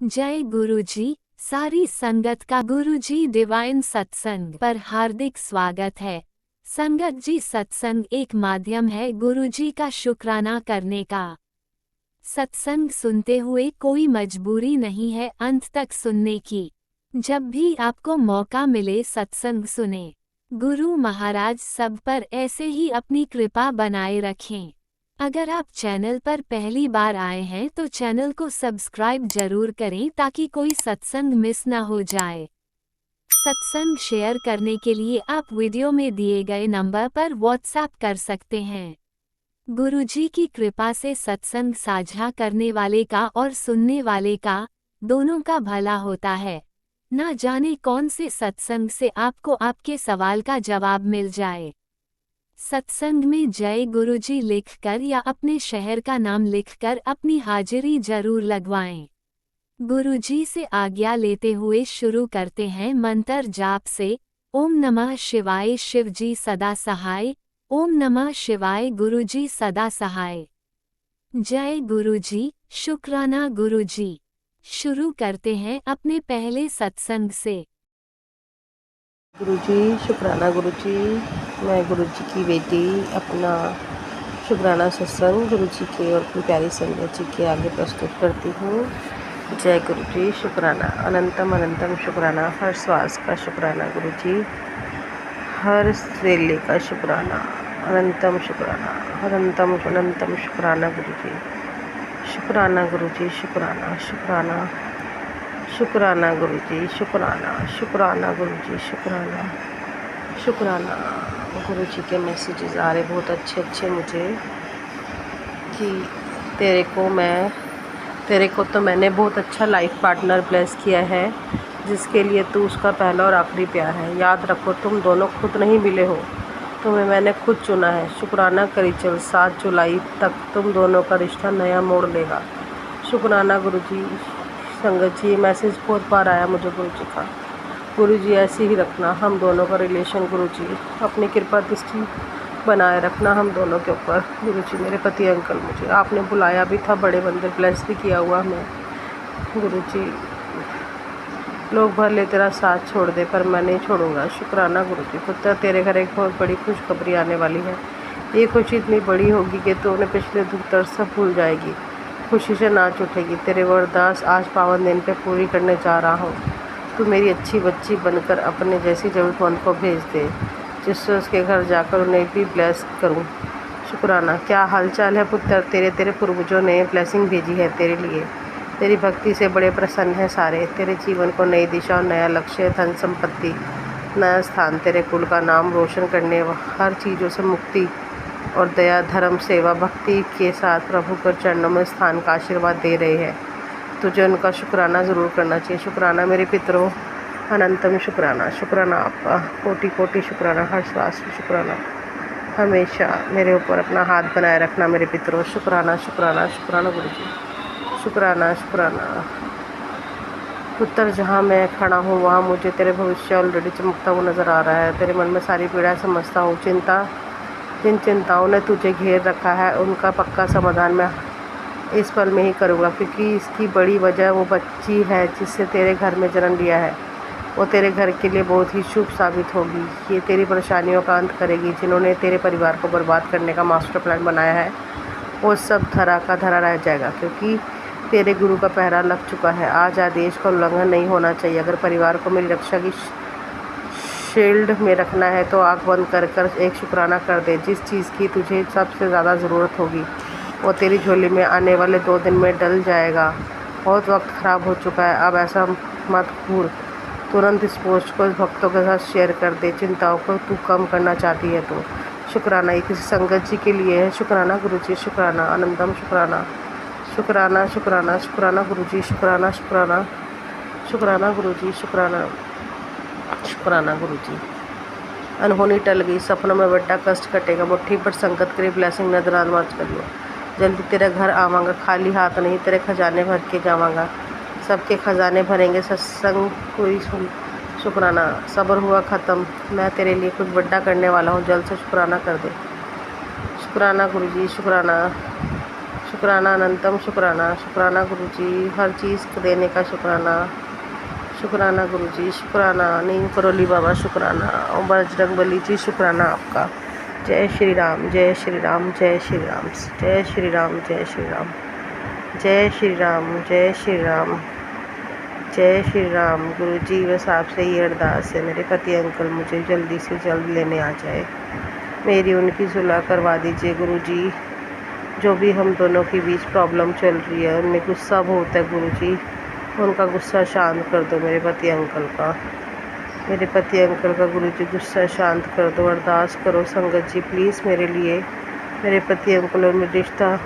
जय गुरुजी। सारी संगत का गुरुजी डिवाइन सत्संग पर हार्दिक स्वागत है। संगत जी, सत्संग एक माध्यम है गुरुजी का शुक्राना करने का। सत्संग सुनते हुए कोई मजबूरी नहीं है अंत तक सुनने की। जब भी आपको मौका मिले सत्संग सुने। गुरु महाराज सब पर ऐसे ही अपनी कृपा बनाए रखें। अगर आप चैनल पर पहली बार आए हैं तो चैनल को सब्सक्राइब जरूर करें ताकि कोई सत्संग मिस ना हो जाए। सत्संग शेयर करने के लिए आप वीडियो में दिए गए नंबर पर व्हाट्सएप कर सकते हैं। गुरुजी की कृपा से सत्संग साझा करने वाले का और सुनने वाले का दोनों का भला होता है। ना जाने कौन से सत्संग से आपको आपके सवाल का जवाब मिल जाए। सत्संग में जय गुरुजी लिखकर या अपने शहर का नाम लिखकर अपनी हाजिरी जरूर लगवाएं। गुरुजी से आज्ञा लेते हुए शुरू करते हैं मंत्र जाप से। ओम नमः शिवाय शिवजी सदा सहाय। ओम नमः शिवाय गुरुजी सदा सहाय। जय गुरुजी, शुक्राना गुरुजी। शुरू करते हैं अपने पहले सत्संग से। गुरुजी, शुक्राना गुरुजी। मैं गुरुजी की बेटी अपना शुक्राना सत्संग गुरुजी के और अपनी प्यारी संगत जी के आगे प्रस्तुत करती हूँ। जय गुरुजी, शुक्राना अनंतम अनंतम शुक्राना। हर श्वास का शुक्राना गुरुजी, हर वेले का शुक्राना, अनंतम शुक्राना, अनंतम अनंतम शुक्राना गुरुजी। शुक्राना गुरुजी, शुक्राना शुक्राना शुक्राना गुरुजी, शुक्राना शुक्राना गुरुजी, शुक्राना शुक्राना। गुरुजी के मैसेजेस आ रहे बहुत अच्छे मुझे कि तेरे को तो मैंने बहुत अच्छा लाइफ पार्टनर ब्लेस किया है, जिसके लिए तू उसका पहला और आखिरी प्यार है। याद रखो, तुम दोनों खुद नहीं मिले हो, तुम्हें मैंने खुद चुना है। शुक्राना करी चल, 7 जुलाई तक तुम दोनों का रिश्ता नया मोड़ लेगा। शुक्राना गुरुजी। संगत जी, मैसेज बहुत बार आया मुझे गुरुजी का। गुरुजी ऐसे ही रखना हम दोनों का रिलेशन। गुरुजी अपनी कृपा दृष्टि बनाए रखना हम दोनों के ऊपर। गुरुजी मेरे पति अंकल, मुझे आपने बुलाया भी था, बड़े मंदिर ब्लेस भी किया हुआ मैं। गुरुजी लोग भर ले तेरा साथ छोड़ दे पर मैं नहीं छोड़ूंगा। शुक्राना गुरुजी। पुत्र, तेरे घर एक बहुत बड़ी खुशखबरी आने वाली है। ये खुशी इतनी बड़ी होगी कि तू उन्हें पिछले दुख दर्द सब भूल जाएगी, खुशी से नाच उठेगी। तेरे वरदास आज पावन दिन पे पूरी करने जा रहा हूँ। तू मेरी अच्छी बच्ची बनकर अपने जैसी ज़रूरतमंद को भेज दे, जिससे उसके घर जाकर उन्हें भी ब्लेस करूँ। शुक्राना। क्या हालचाल है पुत्र? तेरे पूर्वजों ने ब्लेसिंग भेजी है तेरे लिए। तेरी भक्ति से बड़े प्रसन्न है सारे। तेरे जीवन को नई दिशा और नया लक्ष्य, धन संपत्ति, नया स्थान, तेरे कुल का नाम रोशन करने, हर चीज़ों से मुक्ति और दया, धर्म, सेवा, भक्ति के साथ प्रभु के चरणों में स्थान का आशीर्वाद दे रहे हैं। तुझे उनका शुक्राना ज़रूर करना चाहिए। शुक्राना मेरे पितरों, अनंतम शुक्राना। शुक्राना आपका, कोटि कोटि शुक्राना। हर श्वास में शुक्राना। हमेशा मेरे ऊपर अपना हाथ बनाए रखना मेरे पितरों। शुक्राना शुक्राना शुक्राना गुरुजी। शुक्राना शुक्राना। पुत्र, जहाँ मैं खड़ा हूँ वहाँ मुझे तेरे भविष्य ऑलरेडी चमकता हुआ नज़र आ रहा है। तेरे मन में सारी पीड़ा समझता हूँ। जिन चिंताओं ने तुझे घेर रखा है उनका पक्का समाधान मैं इस पल में ही करूँगा, क्योंकि इसकी बड़ी वजह वो बच्ची है जिससे तेरे घर में जन्म लिया है। वो तेरे घर के लिए बहुत ही शुभ साबित होगी। ये तेरी परेशानियों का अंत करेगी। जिन्होंने तेरे परिवार को बर्बाद करने का मास्टर प्लान बनाया है वो सब धरा का धरा रह जाएगा, क्योंकि तेरे गुरु का पहरा लग चुका है। आज आदेश का उल्लंघन नहीं होना चाहिए। अगर परिवार को मेरी रक्षा की शील्ड में रखना है तो आँख बंद कर एक शुक्राना कर दे। जिस चीज़ की तुझे सबसे ज़्यादा ज़रूरत होगी वो तेरी झोली में आने वाले 2 दिन में डल जाएगा। बहुत वक्त ख़राब हो चुका है, अब ऐसा मत भूल। तुरंत इस पोस्ट को भक्तों के साथ शेयर कर दे। चिंताओं को तू कम करना चाहती है तो। शुक्राना ये किसी संगत जी के लिए है। शुक्राना गुरुजी, शुक्राना अनंतम शुक्राना। शुक्राना शुक्राना शुक्राना गुरुजी। शुक्राना शुक्राना शुक्राना गुरुजी। शुक्राना शुक्राना गुरुजी। अनहोनी टल गई, सपनों में बड़ा कष्ट कटेगा। मुट्ठी पर संकट करी ब्लेसिंग नजरान मार्च करियो। जल्दी तेरे घर आवांगा, खाली हाथ नहीं, तेरे खजाने भर के जावांगा। सबके खजाने भरेंगे सत्संग हुई सुन। शुक्राना। सब्र हुआ ख़त्म, मैं तेरे लिए कुछ बड़ा करने वाला हूँ, जल्द से शुक्राना कर दे। शुक्राना गुरुजी। शुक्राना शुक्राना अनंतम शुक्राना। शुक्राना गुरुजी, हर चीज़ को देने का शुक्राना। शुक्राना गुरुजी, शुक्राना। नीम करोली बाबा शुक्राना। और बजरंगबली जी शुक्राना आपका। जय श्री राम, जय श्री राम, जय श्री राम, जय श्री राम, जय श्री राम, जय श्री राम, जय श्री राम, जय श्री राम। गुरुजी बस आपसे ये अरदास है, मेरे पति अंकल मुझे जल्दी से जल्द लेने आ जाए, मेरी उनकी सुलह करवा दीजिए गुरुजी। जो भी हम दोनों के बीच प्रॉब्लम चल रही है, उनमें गुस्सा बहुत है गुरुजी, उनका गुस्सा शांत कर दो मेरे पति अंकल का। मेरे पति अंकल का गुरुजी गुस्सा शांत कर दो। अरदास करो संगत जी प्लीज़ मेरे लिए, मेरे पति अंकल और मेरा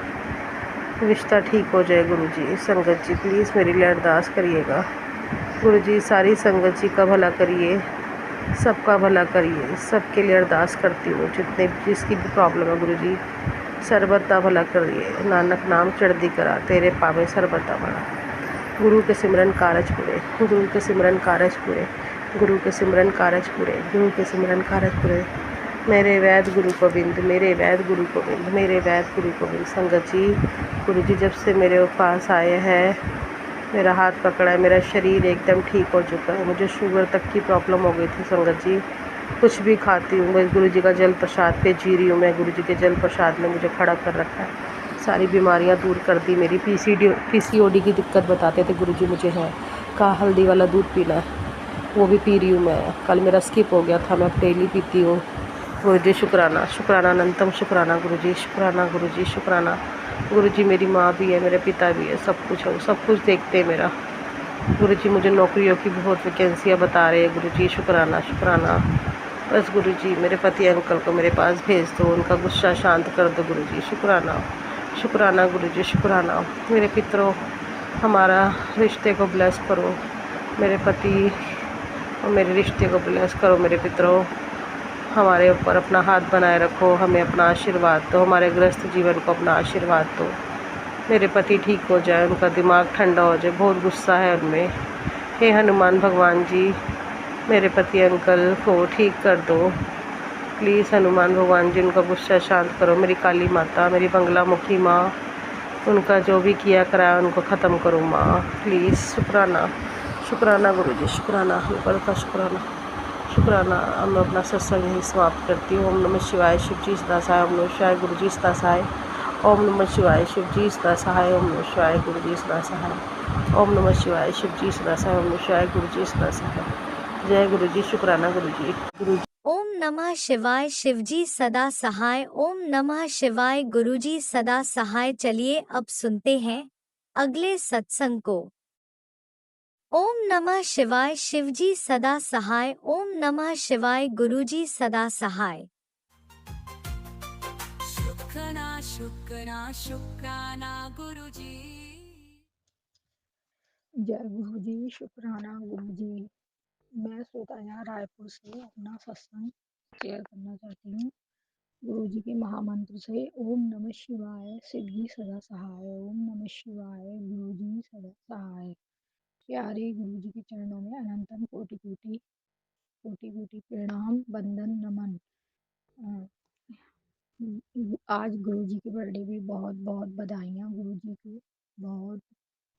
रिश्ता ठीक हो जाए गुरुजी। संगत जी प्लीज़ मेरे लिए अरदास करिएगा गुरुजी। सारी संगत जी का भला करिए, सबका भला करिए, सबके लिए अरदास करती हूँ, जितने जिसकी भी प्रॉब्लम है गुरुजी। सरबत्ता भला करिए, नानक नाम चढ़दी करा, तेरे पावे सरबत्ता भला। गुरु के सिमरन कारज पूरे, गुरु के सिमरन कारज पूरे, गुरु के सिमरन कारज पूरे, गुरु के सिमरन कारज पूरे। मेरे वैद गुरु गोविंद, मेरे वैद गुरु गोविंद, मेरे वैद गुरु गोविंद। संगत जी गुरु जी जब से मेरे पास आए हैं, मेरा हाथ पकड़ा है, मेरा शरीर एकदम ठीक हो चुका है। मुझे शुगर तक की प्रॉब्लम हो गई थी संगत जी। कुछ भी खाती हूँ, बस गुरु जी का जल प्रसाद पे जी रही हूँ मैं। गुरु जी के जल प्रसाद ने मुझे खड़ा कर रखा है, सारी बीमारियां दूर कर दी मेरी। पीसीओडी की दिक्कत बताते थे गुरुजी मुझे है, कहा हल्दी वाला दूध पीना है, वो भी पी रही हूँ मैं। कल मेरा स्किप हो गया था, मैं डेली पीती हूँ। गुरुजी शुक्राना, शुक्राना अनंतम शुक्राना गुरुजी, शुक्राना गुरुजी, शुक्राना। गुरुजी मेरी माँ भी है, मेरे पिता भी है, सब कुछ है, सब कुछ देखते हैं मेरा। गुरुजी मुझे नौकरियों की बहुत वैकेंसियाँ बता रहे हैं गुरुजी। शुक्राना शुक्राना। बस गुरुजी मेरे पति अंकल को मेरे पास भेज दो, उनका गुस्सा शांत कर दो गुरुजी। शुक्राना शुक्राना गुरुजी, शुक्राना। मेरे पितरों हमारा रिश्ते को ब्लेस करो, मेरे पति और मेरे रिश्ते को ब्लेस करो। मेरे पितरों हमारे ऊपर अपना हाथ बनाए रखो, हमें अपना आशीर्वाद दो, हमारे गृहस्थ जीवन को अपना आशीर्वाद दो। मेरे पति ठीक हो जाए, उनका दिमाग ठंडा हो जाए, बहुत गुस्सा है उनमें। हे हनुमान भगवान जी मेरे पति अंकल को ठीक कर दो प्लीज़। हनुमान भगवान जी उनका गुस्सा शांत करो। मेरी काली माता, मेरी बंगला मुखी माँ, उनका जो भी किया कराया उनको ख़त्म करो माँ प्लीज़। शुक्राना शुक्राना गुरुजी, शुक्राना ऊपर का शुक्राना शुक्राना। अब मैं अपना सत्संग यही समाप्त करती हूँ। ओम नमः शिवाय, शिव जी सदा सहाय। ओम नमः शिवाय, गुरु जी सदा सहाय। ओम नमः शिवाय, शिव जी सदा सहाय। ओम नमः शिवाय, गुरु जी सदा सहाय। ओम नमः शिवाय, शिव जी सदा सहाय। ओम नमः शिवाय, गुरु जी सदा सहाय। जय गुरु जी, शुक्राना गुरु जी। गुरु ओम नमः शिवाय, शिवजी सदा सहाय। ओम नमः शिवाय, गुरुजी सदा सहाय। चलिए अब सुनते हैं अगले सत्संग को। ओम नमः शिवाय, शिवजी सदा सहाय। ओम नमः शिवाय, गुरुजी सदा सहाय। शुक्राना शुक्राना शुक्राना गुरुजी। जय गुरु जी, शुक्राना गुरु जी। मैं श्वेताया रायपुर से अपना सत्संग शेयर करना चाहती हूँ। गुरु जी के महामंत्र से ओम नमः शिवाय, शिव जी सदा सहाय। ओम नमः शिवाय, गुरु जी सदा सहाय। प्यारे गुरु जी के चरणों में अनंतम कोटि कोटि कोटि कोटि प्रणाम, वंदन, नमन। आज गुरु जी के बर्थडे भी बहुत बहुत बधाइयाँ गुरु जी की, बहुत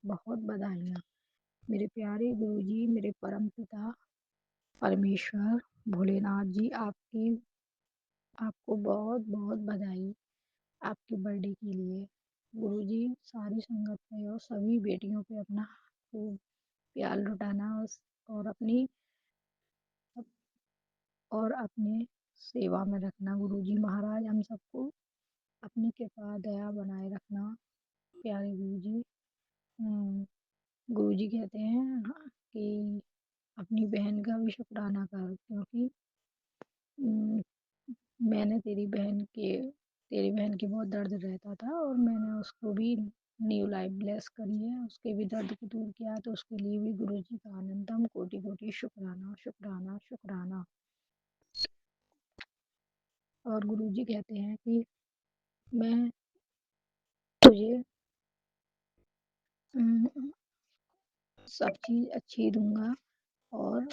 बहुत बधाइयाँ। मेरे प्यारे गुरु जी, मेरे परम पिता परमेश्वर भोलेनाथ जी, आपको बहुत बहुत बधाई आपके बर्थडे के लिए। गुरु जी सारी संगत पे और सभी बेटियों पे अपना खूब प्यार लुटाना और अपनी और अपने सेवा में रखना। गुरु जी महाराज हम सबको अपनी कृपा दया बनाए रखना। प्यारे गुरु जी, गुरु जी कहते हैं कि अपनी बहन का भी शुक्राना कर, क्योंकि उम, मैंने तेरी बहन के बहुत दर्द रहता था और मैंने उसको भी न्यू लाइफ ब्लेस करी है, उसके भी दर्द को दूर किया है, तो उसके लिए भी गुरु जी का अनंतम कोटि कोटि शुक्राना शुक्राना शुक्राना। और गुरु जी कहते हैं कि मैं तुझे उम, सब चीज़ अच्छी दूंगा और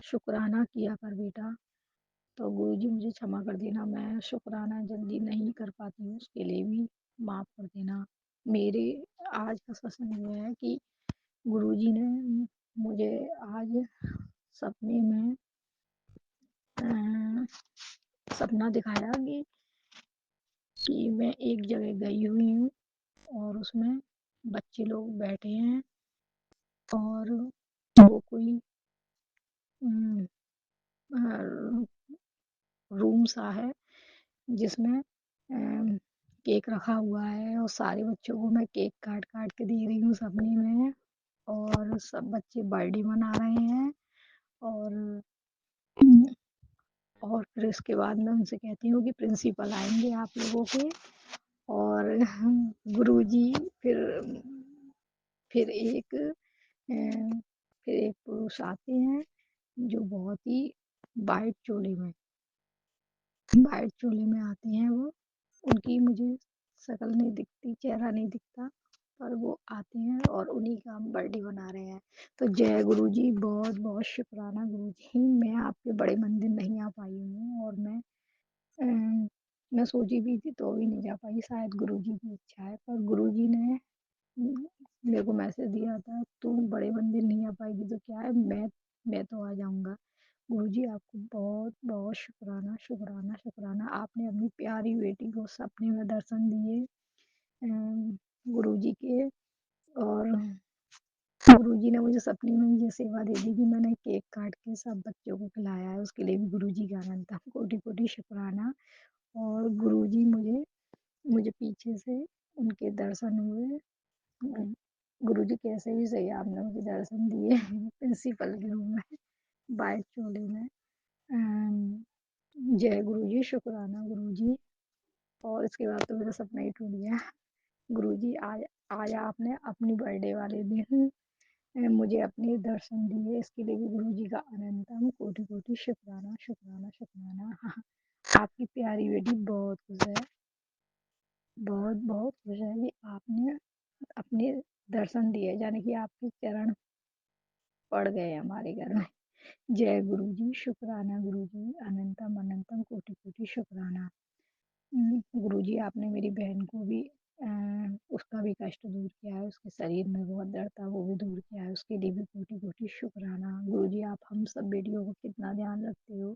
शुक्राना किया कर बेटा। तो गुरुजी मुझे क्षमा कर देना, मैं शुक्राना जल्दी नहीं कर पाती हूँ, उसके लिए भी माफ़ कर देना। मेरे आज का सत्संग ये है कि गुरुजी ने मुझे आज सपने में अ, सपना दिखाया कि मैं एक जगह गई हुई हूँ और उसमें बच्चे लोग बैठे हैं और वो कोई उम, अ, रूम सा है जिसमें केक रखा हुआ है और सारे बच्चों को मैं केक काट-काट के दे रही हूँ सपने में और सब बच्चे बर्थडे मना रहे हैं और उम, और फिर उसके बाद मैं उनसे कहती हूँ कि प्रिंसिपल आएँगे आप लोगों के और गुरुजी फिर फिर एक फिर एक पुरुष आते हैं जो बहुत ही वाइट चोले में आते हैं वो। उनकी मुझे शक्ल नहीं दिखती, चेहरा नहीं दिखता, पर वो आते हैं और उन्हीं का हम बर्थडे मना रहे हैं। तो जय गुरुजी, बहुत-बहुत शुक्राना गुरुजी, मैं आपके बड़े मंदिर नहीं आ पाई हूँ और अ, मैं सोची भी थी तो भी नहीं जा पाई, शायद गुरुजी की इच्छा है। पर गुरुजी ने मेरे को मैसेज दिया था, "तुम बड़े मंदिर नहीं आ पाएगी तो क्या है, मैं तो आ जाऊँगा।" गुरुजी आपको बहुत-बहुत शुक्राना, शुक्राना, शुक्राना। आपने अपनी प्यारी बेटी को सपने में दर्शन दिए गुरुजी के और गुरुजी ने मुझे सपने में ये सेवा दे दी कि मैंने केक काट के सब बच्चों को खिलाया है, उसके लिए भी गुरुजी का अनंत कोटि-कोटि शुक्राना। और गुरुजी मुझे मुझे पीछे से उनके दर्शन हुए। उम, गुरुजी कैसे भी सही आपने मुझे दर्शन दिए प्रिंसिपल के रूम में, व्हाइट चोले में। जय गुरुजी, शुक्राना गुरुजी। और इसके बाद तो मेरा सपना ही टूट गया। गुरुजी आज आज आपने अपनी बर्थडे वाले दिन मुझे अपने दर्शन दिए, इसके लिए भी गुरुजी का अनंतम कोटि-कोटि शुक्राना, शुक्राना, शुक्राना। आपकी प्यारी बेटी बहुत खुश है, बहुत-बहुत खुश है कि आपने अपने दर्शन दिए, यानी कि आपके चरण पड़ गए हमारे घर में। जय गुरुजी, शुक्राना गुरुजी, अनंतम अनंतम कोटि-कोटि शुक्राना। गुरुजी आपने मेरी बहन को भी उसका भी कष्ट दूर किया है, उसके शरीर में बहुत दर्द था वो भी दूर किया है, उसके लिए भी कोटि-कोटि शुक्राना। गुरुजी आप हम सब बेटियों का कितना ध्यान रखते हो।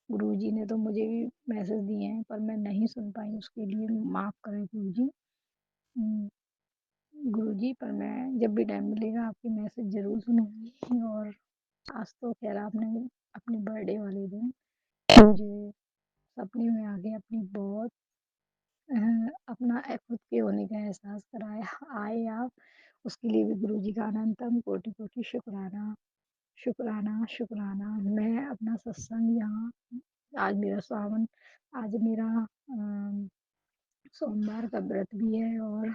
गुरुजी ने तो मुझे भी मैसेज दिए हैं पर मैं नहीं सुन पाई, उसके लिए माफ़ करें गुरुजी। उम, गुरुजी पर मैं जब भी टाइम मिलेगा आपके मैसेज ज़रूर सुनूँगी और आज तो ख़ैर आपने अपने बर्थडे वाले दिन मुझे सपने में आके अपना खुद के होने का एहसास कराया। आए आप, उसके लिए भी गुरुजी का अनंतम कोटि-कोटि शुक्राना, शुक्राना, शुक्राना। मैं अपना सत्संग यहाँ आज मेरा सावन आज मेरा सोमवार का व्रत भी है और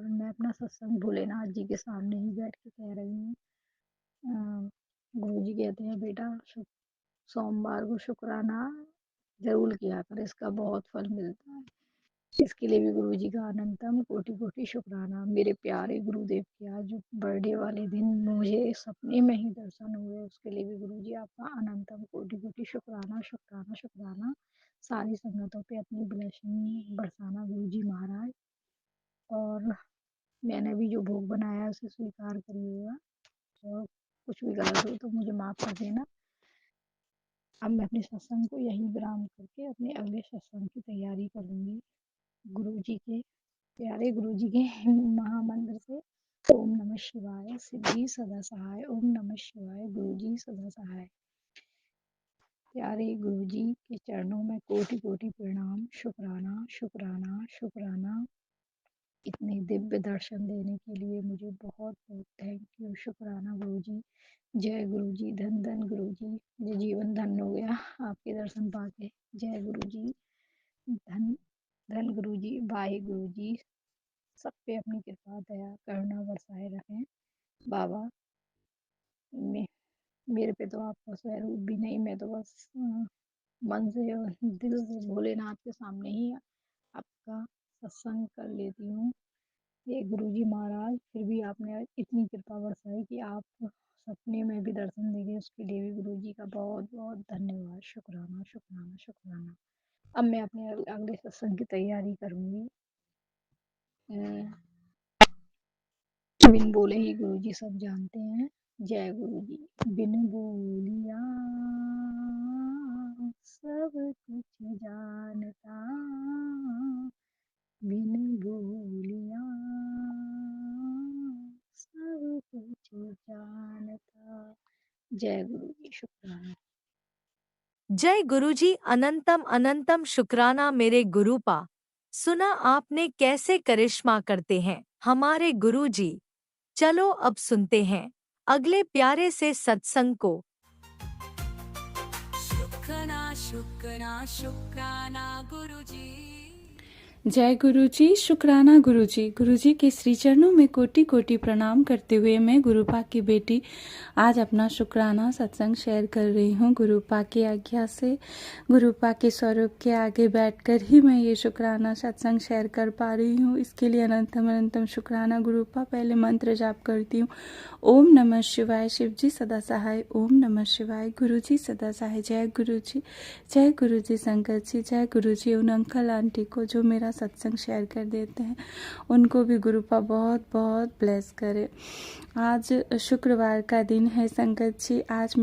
मैं अपना सत्संग भोलेनाथ जी के सामने ही बैठ के कह रही हूँ। गुरुजी कहते हैं बेटा सोमवार को शुक्राना ज़रूर किया कर, इसका बहुत फल मिलता है। इसके लिए भी गुरुजी का अनंतम कोटि-कोटि शुक्राना। मेरे प्यारे गुरुदेव के आज बर्थडे वाले दिन मुझे सपने में ही दर्शन हुए, उसके लिए भी गुरुजी आपका अनंतम कोटि-कोटि शुक्राना, शुक्राना, शुक्राना। सारी संगतों पे अपनी ब्लेसिंग बरसाना गुरुजी महाराज। और मैंने भी जो भोग बनाया है उसे स्वीकार करिएगा और कुछ भी गलत हो तो मुझे माफ़ कर देना। अब मैं अपने सत्संग को यहीं विराम करके अपने अगले सत्संग की तैयारी करूँगी। गुरुजी के प्यारे गुरुजी के महामंत्र से ओम नमः शिवाय, सिद्धि सदा सहाय, ओम नमः शिवाय, गुरुजी सदा सहाय। प्यारे गुरुजी के चरणों में कोटि-कोटि प्रणाम, शुक्राना, शुक्राना, शुक्राना। इतने दिव्य दर्शन देने के लिए मुझे बहुत-बहुत थैंक यू, शुक्राना गुरुजी। जय गुरुजी, धन-धन गुरुजी, ये जीवन धन्य हो गया आपके दर्शन पाके। जय गुरुजी, धन धन गुरुजी, वाहे गुरुजी, सब पे अपनी कृपा, दया, करुणा बरसाए रखें। बाबा मे मेरे पे तो आपका स्वरूप भी नहीं, मैं तो बस मन से और दिल से भोलेनाथ के सामने ही आपका सत्संग कर लेती हूँ। ये गुरुजी महाराज फिर भी आपने इतनी कृपा बरसाई कि आप सपने में भी दर्शन दे गए, उसके लिए भी गुरुजी का बहुत बहुत धन्यवाद। शुक्राना शुक्राना शुक्राना। अब मैं अपने अगले सत्संग की तैयारी करूंगी। बिन बोले ही गुरुजी सब जानते हैं। जय गुरुजी। बिन बोलिया सब कुछ जानता, बिन बोलिया सब कुछ जानता। जय गुरुजी। शुक्राना। जय गुरुजी। अनंतम अनंतम शुक्राना मेरे गुरुपा। सुना आपने कैसे करिश्मा करते हैं हमारे गुरुजी। चलो अब सुनते हैं अगले प्यारे से सत्संग को। शुक्राना शुक्राना शुक्राना गुरुजी। जय गुरुजी। शुक्राना गुरुजी। गुरुजी के श्री चरणों में कोटि कोटि प्रणाम करते हुए मैं गुरुपा की बेटी आज अपना शुक्राना सत्संग शेयर कर रही हूँ। गुरुपा की आज्ञा से गुरुपा के स्वरूप के आगे बैठकर ही मैं ये शुक्राना सत्संग शेयर कर पा रही हूँ। इसके लिए अनंतम अनंतम शुक्राना गुरुपा। पहले मंत्र जाप करती हूँ। ओम नमः शिवाय। शिव जी सदा सहाय। ओम नमः शिवाय। गुरुजी सदा सहाय। जय गुरुजी। जय गुरुजी संगत जी। जय गुरुजी। उन अंकल आंटी को जो मेरा सत्संग शेयर कर देते हैं उनको भी गुरुपा बहुत बहुत ब्लेस करे। आज शुक्रवार का दिन है संगत जी। आज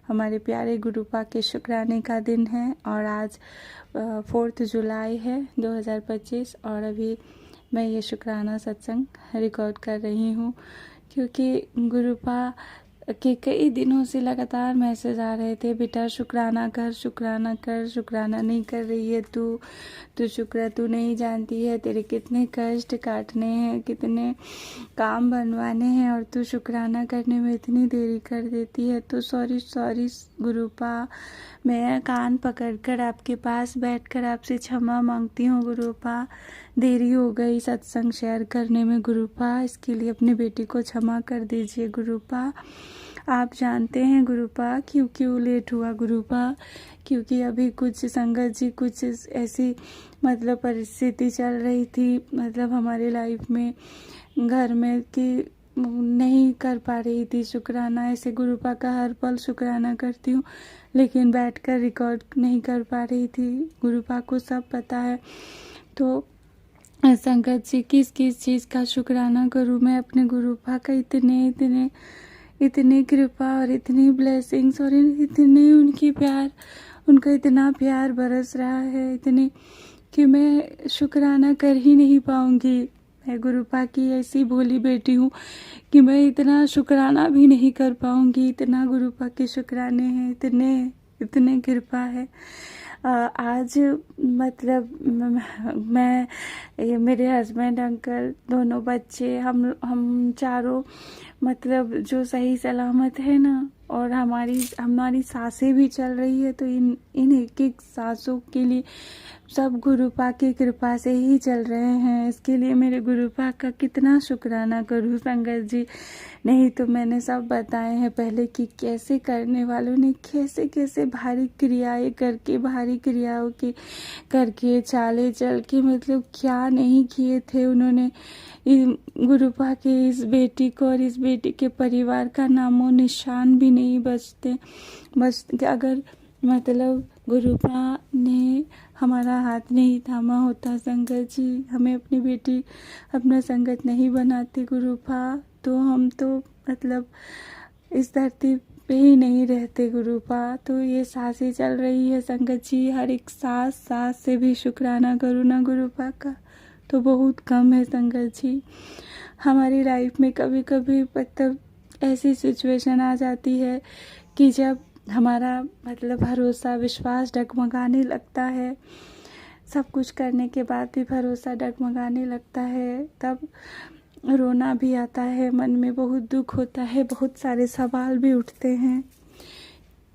हमारे प्यारे गुरुपा के शुक्राने का दिन है और आज 4 जुलाई है 2025 और अभी मैं ये शुक्राना सत्संग रिकॉर्ड कर रही हूँ क्योंकि गुरुपा के कई दिनों से लगातार मैसेज आ रहे थे, बेटा शुक्राना कर, शुक्राना कर, शुक्राना नहीं कर रही है तू शुक्र तू नहीं जानती है तेरे कितने कष्ट काटने हैं, कितने काम बनवाने हैं और तू शुक्राना करने में इतनी देरी कर देती है। तो सॉरी गुरुपा, मैं कान पकड़कर आपके पास बैठकर आपसे क्षमा मांगती हूँ गुरुपा। देरी हो गई सत्संग शेयर करने में गुरुपा, इसके लिए अपनी बेटी को क्षमा कर दीजिए गुरुपा। आप जानते हैं गुरुपा क्यों लेट हुआ गुरुपा, क्योंकि अभी कुछ संगत जी कुछ ऐसी मतलब परिस्थिति चल रही थी मतलब हमारे लाइफ में घर में कि नहीं कर पा रही थी शुक्राना। ऐसे गुरुपा का हर पल शुक्राना करती हूँ लेकिन बैठकर रिकॉर्ड नहीं कर पा रही थी। गुरुपा को सब पता है। तो संगत जी किस चीज़ का शुक्राना करूँ मैं अपने गुरुपा का। इतने कृपा और इतनी ब्लेसिंग्स और इतने उनका इतना प्यार बरस रहा है इतनी कि मैं शुक्राना कर ही नहीं पाऊंगी। मैं गुरुपा की ऐसी भोली बेटी हूँ कि मैं इतना शुक्राना भी नहीं कर पाऊंगी। इतना गुरुपा के शुक्राने हैं, इतने कृपा है। आज मतलब मैं मेरे हस्बैंड अंकल दोनों बच्चे हम चारों मतलब जो सही सलामत है ना और हमारी सांसें भी चल रही है तो इन एक सांसों के लिए सब गुरुपा की कृपा से ही चल रहे हैं। इसके लिए मेरे गुरुपा का कितना शुक्राना करूँ संगत जी। नहीं तो मैंने सब बताए हैं पहले कि कैसे करने वालों ने कैसे भारी क्रियाएं करके भारी क्रियाओं के करके चाले चल के मतलब क्या नहीं किए थे उन्होंने। गुरुपा के इस बेटी को और इस बेटी के परिवार का नामो निशान भी नहीं बचते अगर मतलब गुरुपा ने हमारा हाथ नहीं थामा होता संगत जी, हमें अपनी बेटी अपना संगत नहीं बनाती गुरुपा तो हम तो मतलब इस धरती पे ही नहीं रहते गुरुपा। तो ये सांसें चल रही है संगत जी, हर एक सांस से भी शुक्राना करूँ ना गुरुपा का तो बहुत कम है संगत जी। हमारी लाइफ में कभी कभी मतलब ऐसी सिचुएशन आ जाती है कि जब हमारा मतलब भरोसा विश्वास डगमगाने लगता है, सब कुछ करने के बाद भी भरोसा डगमगाने लगता है, तब रोना भी आता है, मन में बहुत दुख होता है, बहुत सारे सवाल भी उठते हैं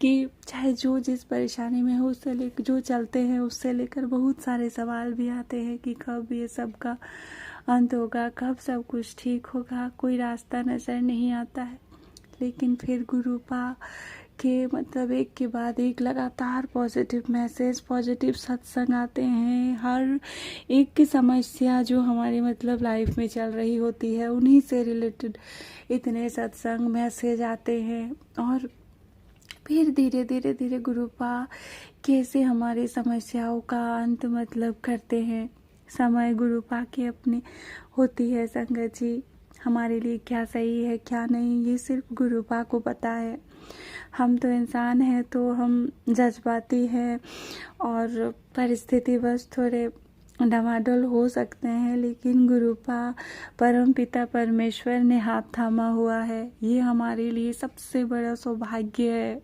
कि चाहे जो जिस परेशानी में हो उससे लेकर जो चलते हैं उससे लेकर बहुत सारे सवाल भी आते हैं कि कब ये सब का अंत होगा, कब सब कुछ ठीक होगा, कोई रास्ता नज़र नहीं आता है। लेकिन फिर गुरुपा के मतलब एक के बाद एक लगातार पॉजिटिव मैसेज, पॉजिटिव सत्संग आते हैं। हर एक की समस्या जो हमारी मतलब लाइफ में चल रही होती है उन्हीं से रिलेटेड इतने सत्संग मैसेज आते हैं। और फिर धीरे धीरे धीरे गुरुपा कैसे हमारी समस्याओं का अंत मतलब करते हैं। समय गुरुपा की अपनी होती है संगत जी। हमारे लिए क्या सही है क्या नहीं ये सिर्फ गुरुपा को पता है। हम तो इंसान हैं तो हम जज्बाती हैं और परिस्थितिवश थोड़े डमाडोल हो सकते हैं, लेकिन गुरुपा परमपिता परमेश्वर ने हाथ थामा हुआ है। ये हमारे लिए सबसे बड़ा सौभाग्य है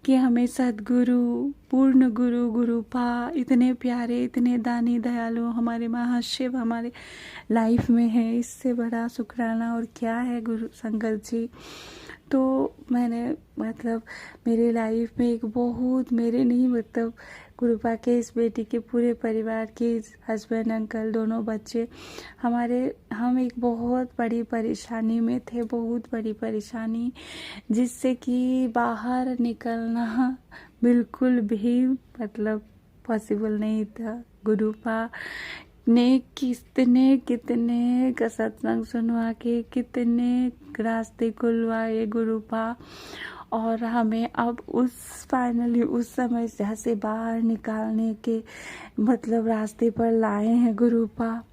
कि हमें सद्गुरु, पूर्ण गुरु गुरुपा इतने प्यारे, इतने दानी दयालु हमारे महाशिव हमारे लाइफ में है। इससे बड़ा शुक्राना और क्या है गुरु संगत जी। तो मैंने मतलब मेरे लाइफ में एक बहुत, मेरे नहीं मतलब गुरुपा के इस बेटी के पूरे परिवार के हस्बैंड अंकल दोनों बच्चे हम एक बहुत बड़ी परेशानी में थे, बहुत बड़ी परेशानी जिससे कि बाहर निकलना बिल्कुल भी मतलब पॉसिबल नहीं था। गुरुपा ने कितने का सत्संग सुनवा के कितने रास्ते खुलवाए गुरुपा, और हमें अब फाइनली उस समस्या से बाहर निकालने के मतलब रास्ते पर लाए हैं गुरुपा।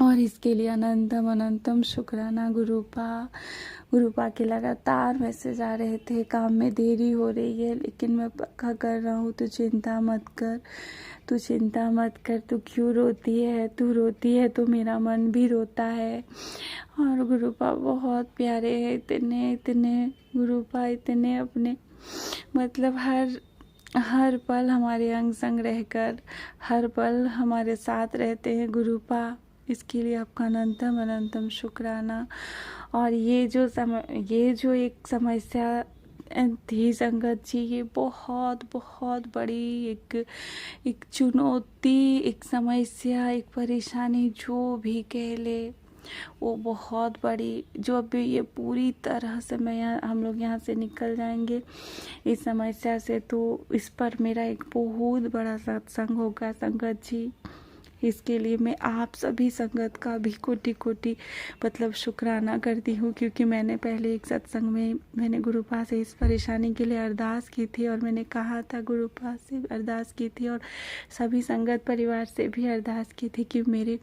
और इसके लिए अनंतम शुक्राना गुरुपा के लगातार मैसेज आ रहे थे, काम में देरी हो रही है लेकिन मैं पक्का कर रहा हूँ, तू चिंता मत कर, तू क्यों रोती है, तू रोती है तो मेरा मन भी रोता है। और गुरुपा बहुत प्यारे हैं, इतने गुरुपा इतने अपने मतलब हर पल हमारे अंग संग रहकर हर पल हमारे साथ रहते हैं गुरुपा। इसके लिए आपका अनंतम शुक्राना। और ये जो एक समस्या थी संगत जी, ये बहुत बड़ी एक चुनौती, एक समस्या, एक परेशानी जो भी कह ले वो बहुत बड़ी, जो अभी ये पूरी तरह से हम लोग यहाँ से निकल जाएंगे इस समस्या से, तो इस पर मेरा एक बहुत बड़ा सत्संग होगा संगत जी। इसके लिए मैं आप सभी संगत का भी कोटि मतलब शुक्राना करती हूँ, क्योंकि मैंने पहले एक सत्संग में मैंने गुरुपा से इस परेशानी के लिए अरदास की थी और मैंने कहा था, गुरुपा से अरदास की थी और सभी संगत परिवार से भी अरदास की थी कि मेरे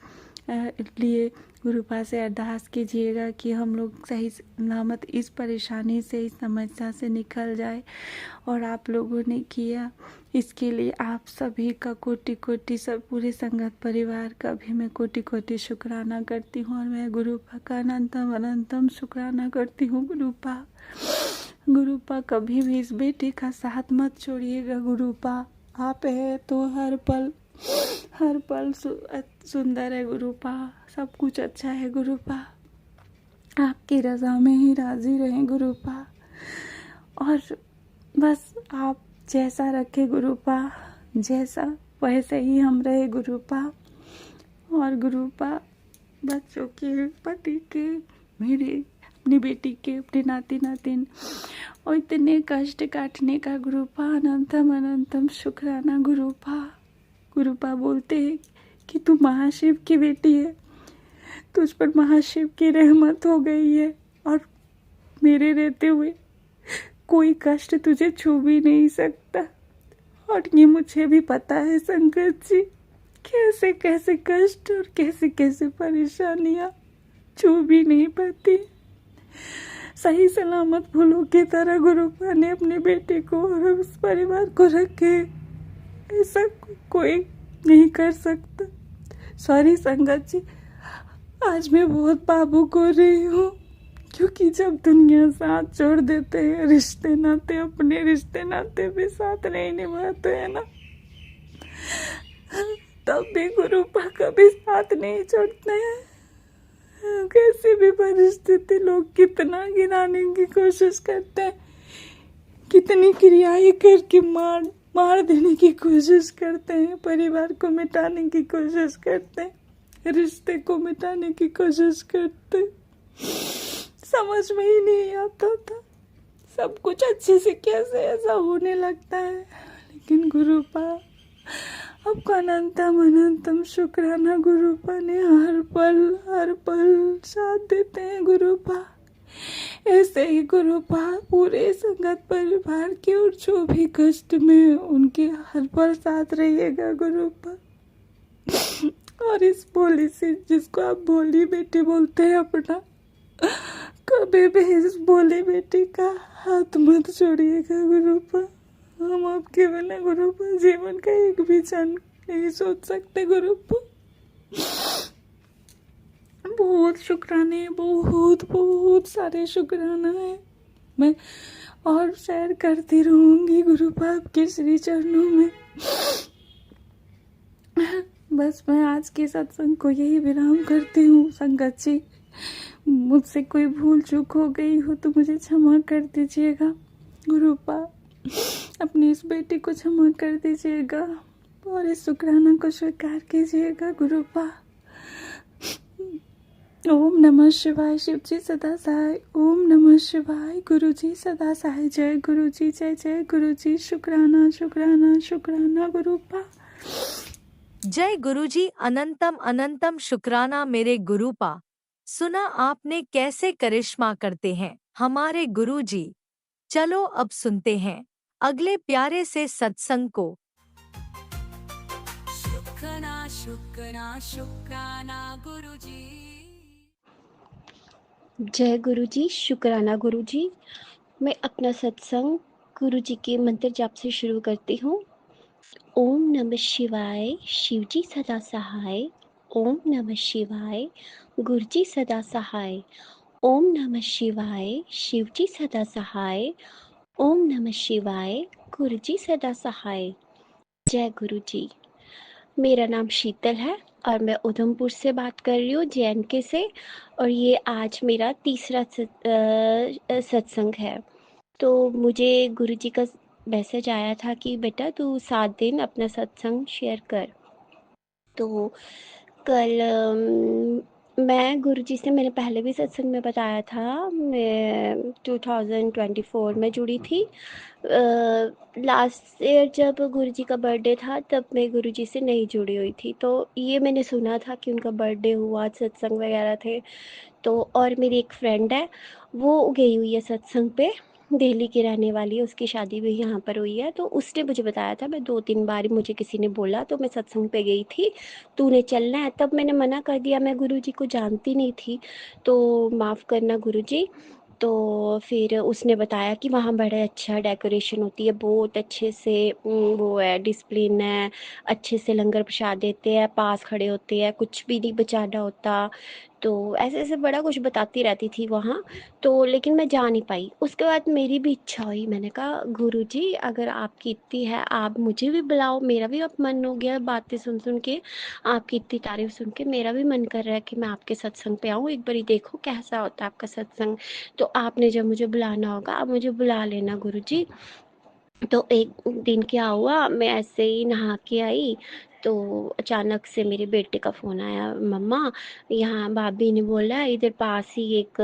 लिए गुरुपा से अरदास कीजिएगा कि हम लोग सही सलामत इस परेशानी से, इस समस्या से निकल जाए। और आप लोगों ने किया, इसके लिए आप सभी का कोटि सब पूरे संगत परिवार का भी मैं कोटि शुक्राना करती हूँ। और मैं गुरुपा का अनंतम शुक्राना करती हूँ। गुरुपा कभी भी इस बेटी का साथ मत छोड़िएगा गुरुपा। आप है तो हर पल सुंदर है गुरुपा, सब कुछ अच्छा है गुरुपा। आपकी रजा में ही राजी रहें गुरुपा, और बस आप जैसा रखे गुरुपा, जैसा वैसे ही हम रहे गुरुपा। और गुरुपा बच्चों के, पति के, मेरे, अपनी बेटी के, अपने नाती नातिन और इतने कष्ट काटने का गुरुपा अनंतम शुक्राना गुरुपा बोलते हैं कि तू महाशिव की बेटी है, तुझ पर महाशिव की रहमत हो गई है और मेरे रहते हुए कोई कष्ट तुझे छू भी नहीं सकता। और ये मुझे भी पता है संकट जी, कैसे कैसे कष्ट और कैसे कैसे परेशानियां छू भी नहीं पाती। सही सलामत फूलों की तरह गुरुपा ने अपने बेटे को और उस परिवार को रखे, ऐसा कोई नहीं कर सकता। सॉरी संगत जी, आज मैं बहुत भावुक हो रही हूँ, क्योंकि जब दुनिया साथ छोड़ देते हैं, रिश्ते नाते, अपने रिश्ते नाते भी साथ नहीं निभाते हैं ना, तब भी गुरुपा कभी साथ नहीं छोड़ते हैं। कैसी भी परिस्थिति लोग कितना गिराने की कोशिश करते हैं, कितनी क्रियाएं करके मार देने की कोशिश करते हैं, परिवार को मिटाने की कोशिश करते हैं, रिश्ते को मिटाने की कोशिश करते, समझ में ही नहीं आता था सब कुछ अच्छे से कैसे ऐसा होने लगता है। लेकिन गुरुपा आपका अनंतम अनंतम शुक्राना गुरुपा ने हर पल साथ देते हैं गुरुपा। ऐसे ही गुरुपा पूरे संगत परिवार के और जो भी कष्ट में उनके हर पल साथ रहिएगा गुरुपा। और इस भोली से जिसको आप भोली बेटी बोलते हैं अपना, कभी भी इस भोली बेटी का हाथ मत छोड़िएगा गुरुपा। हम आपके बिना गुरुपा जीवन का एक भी क्षण नहीं सोच सकते गुरुपा। बहुत शुक्राने, बहुत बहुत सारे शुक्राना है। मैं और शेयर करती रहूंगी गुरुपा आपके श्री चरणों में। बस मैं आज के सत्संग को यही विराम करती हूँ। संगत जी, मुझसे कोई भूल चूक हो गई हो तो मुझे क्षमा कर दीजिएगा गुरुपा। अपनी इस बेटी को क्षमा कर दीजिएगा और इस शुक्राना को स्वीकार कीजिएगा गुरुपा। ओम नमः शिवाय। शिव जी सदा सहाय। ओम नमः शिवाय। गुरु जी सदा सहाय। जय गुरु जी, जय जय गुरु जी। शुक्राना शुक्राना शुक्राना गुरुपा। जय गुरुजी। अनंतम अनंतम शुक्राना मेरे गुरुपा। सुना आपने कैसे करिश्मा करते हैं हमारे गुरुजी। चलो अब सुनते हैं अगले प्यारे से सत्संग को। शुक्राना शुक्राना शुक्राना गुरुजी। जय गुरु जी। शुक्राना गुरु जी। मैं अपना सत्संग गुरु जी के मंत्र जाप से शुरू करती हूँ। ओम नमः शिवाय। शिव जी सदा सहाय। ओम नमः शिवाय। गुरु जी सदा सहाय। ओम नमः शिवाय। शिव जी सदा सहाय। ओम नमः शिवाय। गुरु जी सदा सहाय। जय गुरु जी। मेरा नाम शीतल है और मैं उधमपुर से बात कर रही हूँ, JNK से। और ये आज मेरा तीसरा सत्संग है। तो मुझे गुरुजी का मैसेज आया था कि बेटा तू 7 दिन अपना सत्संग शेयर कर। तो कल मैं गुरुजी से मैंने पहले भी सत्संग में बताया था, मैं 2024 में जुड़ी थी। लास्ट ईयर जब गुरुजी का बर्थडे था तब मैं गुरुजी से नहीं जुड़ी हुई थी। तो ये मैंने सुना था कि उनका बर्थडे हुआ, सत्संग वगैरह थे। तो और मेरी एक फ्रेंड है, वो गई हुई है सत्संग पे, दिल्ली की रहने वाली है, उसकी शादी भी यहाँ पर हुई है। तो उसने मुझे बताया था, मैं 2-3 बार मुझे किसी ने बोला तो मैं सत्संग पे गई थी, तूने चलना है। तब मैंने मना कर दिया, मैं गुरुजी को जानती नहीं थी, तो माफ़ करना गुरुजी। तो फिर उसने बताया कि वहाँ बड़ा अच्छा डेकोरेशन होती है, बहुत अच्छे से वो है, डिसिप्लिन है, अच्छे से लंगर प्रसाद देते हैं, पास खड़े होते हैं, कुछ भी नहीं बचाना होता। तो ऐसे ऐसे बड़ा कुछ बताती रहती थी वहाँ। तो लेकिन मैं जा नहीं पाई। उसके बाद मेरी भी इच्छा हुई, मैंने कहा गुरुजी अगर आपकी इतनी है आप मुझे भी बुलाओ। मेरा भी अब मन हो गया बातें सुन सुन के, आपकी इतनी तारीफ सुन के मेरा भी मन कर रहा है कि मैं आपके सत्संग पे आऊँ, एक बारी देखो कैसा होता है आपका सत्संग। तो आपने जब मुझे बुलाना होगा आप मुझे बुला लेना गुरुजी। तो एक दिन क्या हुआ, मैं ऐसे ही नहा के आई तो अचानक से मेरे बेटे का फ़ोन आया, मम्मा यहाँ भाभी ने बोला इधर पास ही एक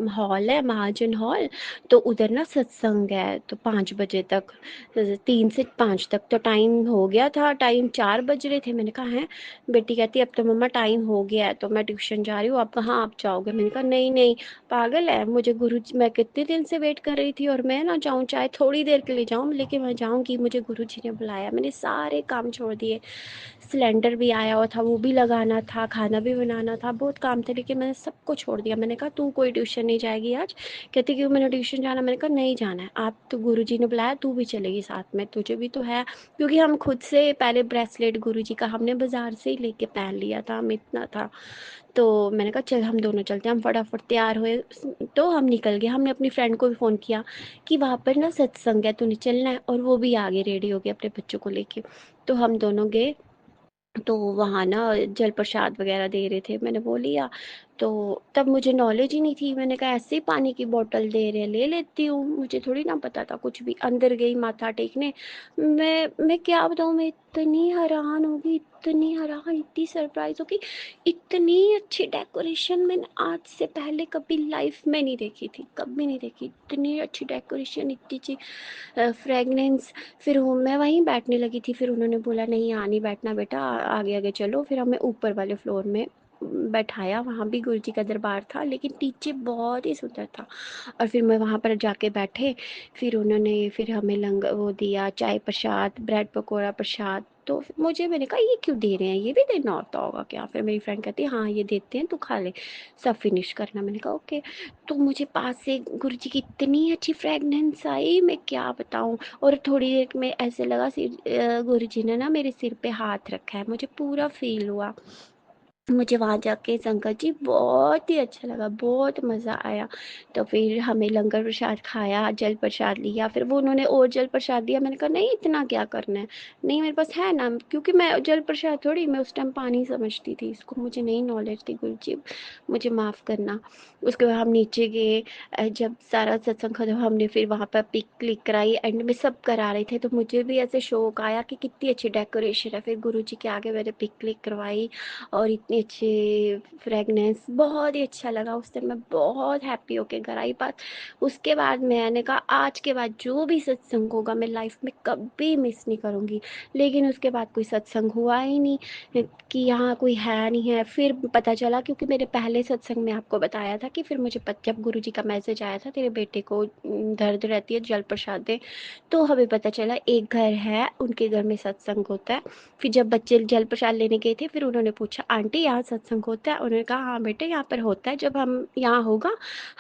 हॉल है, महाजन हॉल, तो उधर ना सत्संग है, तो 5 बजे तक, 3 से 5 तक। तो टाइम हो गया था, टाइम 4 बज रहे थे। मैंने कहा है, बेटी कहती अब तो मम्मा टाइम हो गया है, तो मैं ट्यूशन जा रही हूँ, अब कहाँ आप जाओगे। मैंने कहा नहीं नहीं पागल है, मुझे गुरुजी, मैं कितने दिन से वेट कर रही थी और मैं ना जाऊँ, चाहे थोड़ी देर के लिए जाऊँ लेकिन मैं जाऊँगी, मुझे गुरुजी ने बुलाया। मैंने सारे काम छोड़ दिए, सिलेंडर भी आया हुआ था वो भी लगाना था, खाना भी बनाना था, बहुत काम थे, लेकिन मैंने सबको छोड़ दिया। मैंने कहा तू कोई ट्यूशन नहीं जाएगी आज। कहती क्यों, मैंने ट्यूशन जाना। मैंने कहा नहीं जाना है, आप तो गुरुजी ने बुलाया, तू भी चलेगी साथ में, तुझे भी तो है। क्योंकि हम खुद से पहले ब्रेसलेट गुरुजी का हमने बाज़ार से ही लेके पहन लिया था, हमें इतना था। तो मैंने कहा चल हम दोनों चलते हैं। हम फटाफट तैयार हुए तो हम निकल गए। हमने अपनी फ्रेंड को भी फ़ोन किया कि वहाँ पर ना सत्संग है, तूने चलना है, और वो भी आगे रेडी हो गए अपने बच्चों को लेके। तो हम दोनों गए, तो वहाँ ना जल प्रसाद वगैरह दे रहे थे, मैंने वो लिया। तो तब मुझे नॉलेज ही नहीं थी, मैंने कहा ऐसे ही पानी की बोतल दे रहे हैं ले लेती हूँ, मुझे थोड़ी ना पता था कुछ भी। अंदर गई माथा टेकने, मैं क्या बताऊँ, मैं इतनी हैरान हो गई, इतनी हैरान, इतनी सरप्राइज हो गई। इतनी अच्छी डेकोरेशन मैंने आज से पहले कभी लाइफ में नहीं देखी थी, कभी नहीं देखी। इतनी अच्छी डेकोरेशन, इतनी अच्छी फ्रेगनेंस। फिर मैं वहीं बैठने लगी थी, फिर उन्होंने बोला नहीं यहाँ नहीं बैठना बेटा, आगे आगे चलो। फिर हमें ऊपर वाले फ्लोर में बैठाया, वहाँ भी गुरु जी का दरबार था, लेकिन नीचे बहुत ही सुंदर था। और फिर मैं वहाँ पर जाके बैठे, फिर उन्होंने फिर हमें वो दिया, चाय प्रसाद, ब्रेड पकौड़ा प्रसाद। तो मैंने कहा ये क्यों दे रहे हैं, ये भी देना होता होगा क्या? फिर मेरी फ्रेंड कहती है हाँ ये देते हैं, तू खा ले, सब फिनिश करना। मैंने कहा ओके। तो मुझे पास से गुरु जी की इतनी अच्छी फ्रेगनेंस आई, मैं क्या बताऊँ। और थोड़ी देर में ऐसे लगा गुरु जी ने ना मेरे सिर पे हाथ रखा है, मुझे पूरा फील हुआ। मुझे वहाँ जाके संगत जी बहुत ही अच्छा लगा, बहुत मज़ा आया। तो फिर हमें लंगर प्रसाद खाया, जल प्रसाद लिया, फिर वो उन्होंने और जल प्रसाद दिया। मैंने कहा नहीं इतना क्या करना है, नहीं मेरे पास है ना, क्योंकि मैं जल प्रसाद थोड़ी, मैं उस टाइम पानी समझती थी इसको, मुझे नहीं नॉलेज थी। गुरु जी मुझे माफ़ करना। उसके बाद हम नीचे गए, जब सारा सत्संग खत्म हमने फिर वहाँ पर पिक क्लिक कराई, एंड में सब करा रहे थे, तो मुझे भी ऐसे शौक आया कि कितनी अच्छी डेकोरेशन है। फिर गुरु जी के आगे मैंने पिक क्लिक करवाई, और इतनी अच्छी फ्रेगनेंस, बहुत ही अच्छा लगा। उस टाइम मैं बहुत हैप्पी होके घर आई। बात उसके बाद मैंने कहा आज के बाद जो भी सत्संग होगा मैं लाइफ में कभी मिस नहीं करूँगी। लेकिन उसके बाद कोई सत्संग हुआ ही नहीं कि यहाँ कोई है नहीं है। फिर पता चला, क्योंकि मेरे पहले सत्संग में आपको बताया था कि फिर मुझे जब गुरु जी का मैसेज आया था तेरे बेटे को दर्द रहती है, जल प्रसाद दे, तो हमें पता चला एक घर है उनके घर में सत्संग होता है। फिर जब बच्चे जल प्रसाद लेने गए थे, फिर उन्होंने पूछा आंटी यहाँ सत्संग होता है? उन्होंने कहा हाँ बेटे यहाँ पर होता है, जब हम यहाँ होगा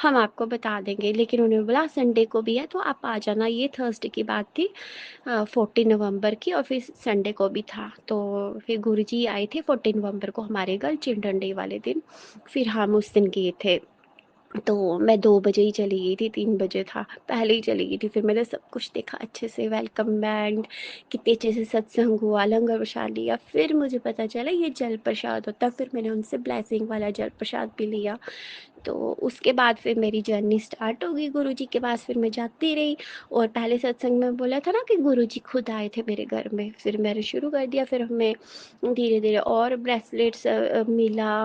हम आपको बता देंगे। लेकिन उन्होंने बोला संडे को भी है तो आप आ जाना। ये थर्सडे की बात थी, 14 नवंबर की, और फिर संडे को भी था। तो फिर गुरुजी आए थे 14 नवंबर को हमारे घर, चिल्ड्रन डे वाले दिन। फिर हम उस दिन गए थे। तो मैं 2 बजे ही चली गई थी, 3 बजे था, पहले ही चली गई थी। फिर मैंने सब कुछ देखा अच्छे से, वेलकम बैंड, कितने अच्छे से सत्संग हुआ, लंगर प्रसाद लिया। फिर मुझे पता चला ये जल प्रसाद होता है, फिर मैंने उनसे ब्लेसिंग वाला जल प्रसाद भी लिया। तो उसके बाद फिर मेरी जर्नी स्टार्ट हो गई गुरुजी के पास, फिर मैं जाती रही। और पहले सत्संग में बोला था ना कि गुरुजी खुद आए थे मेरे घर में, फिर मैंने शुरू कर दिया। फिर हमें धीरे धीरे और ब्रेसलेट्स मिला,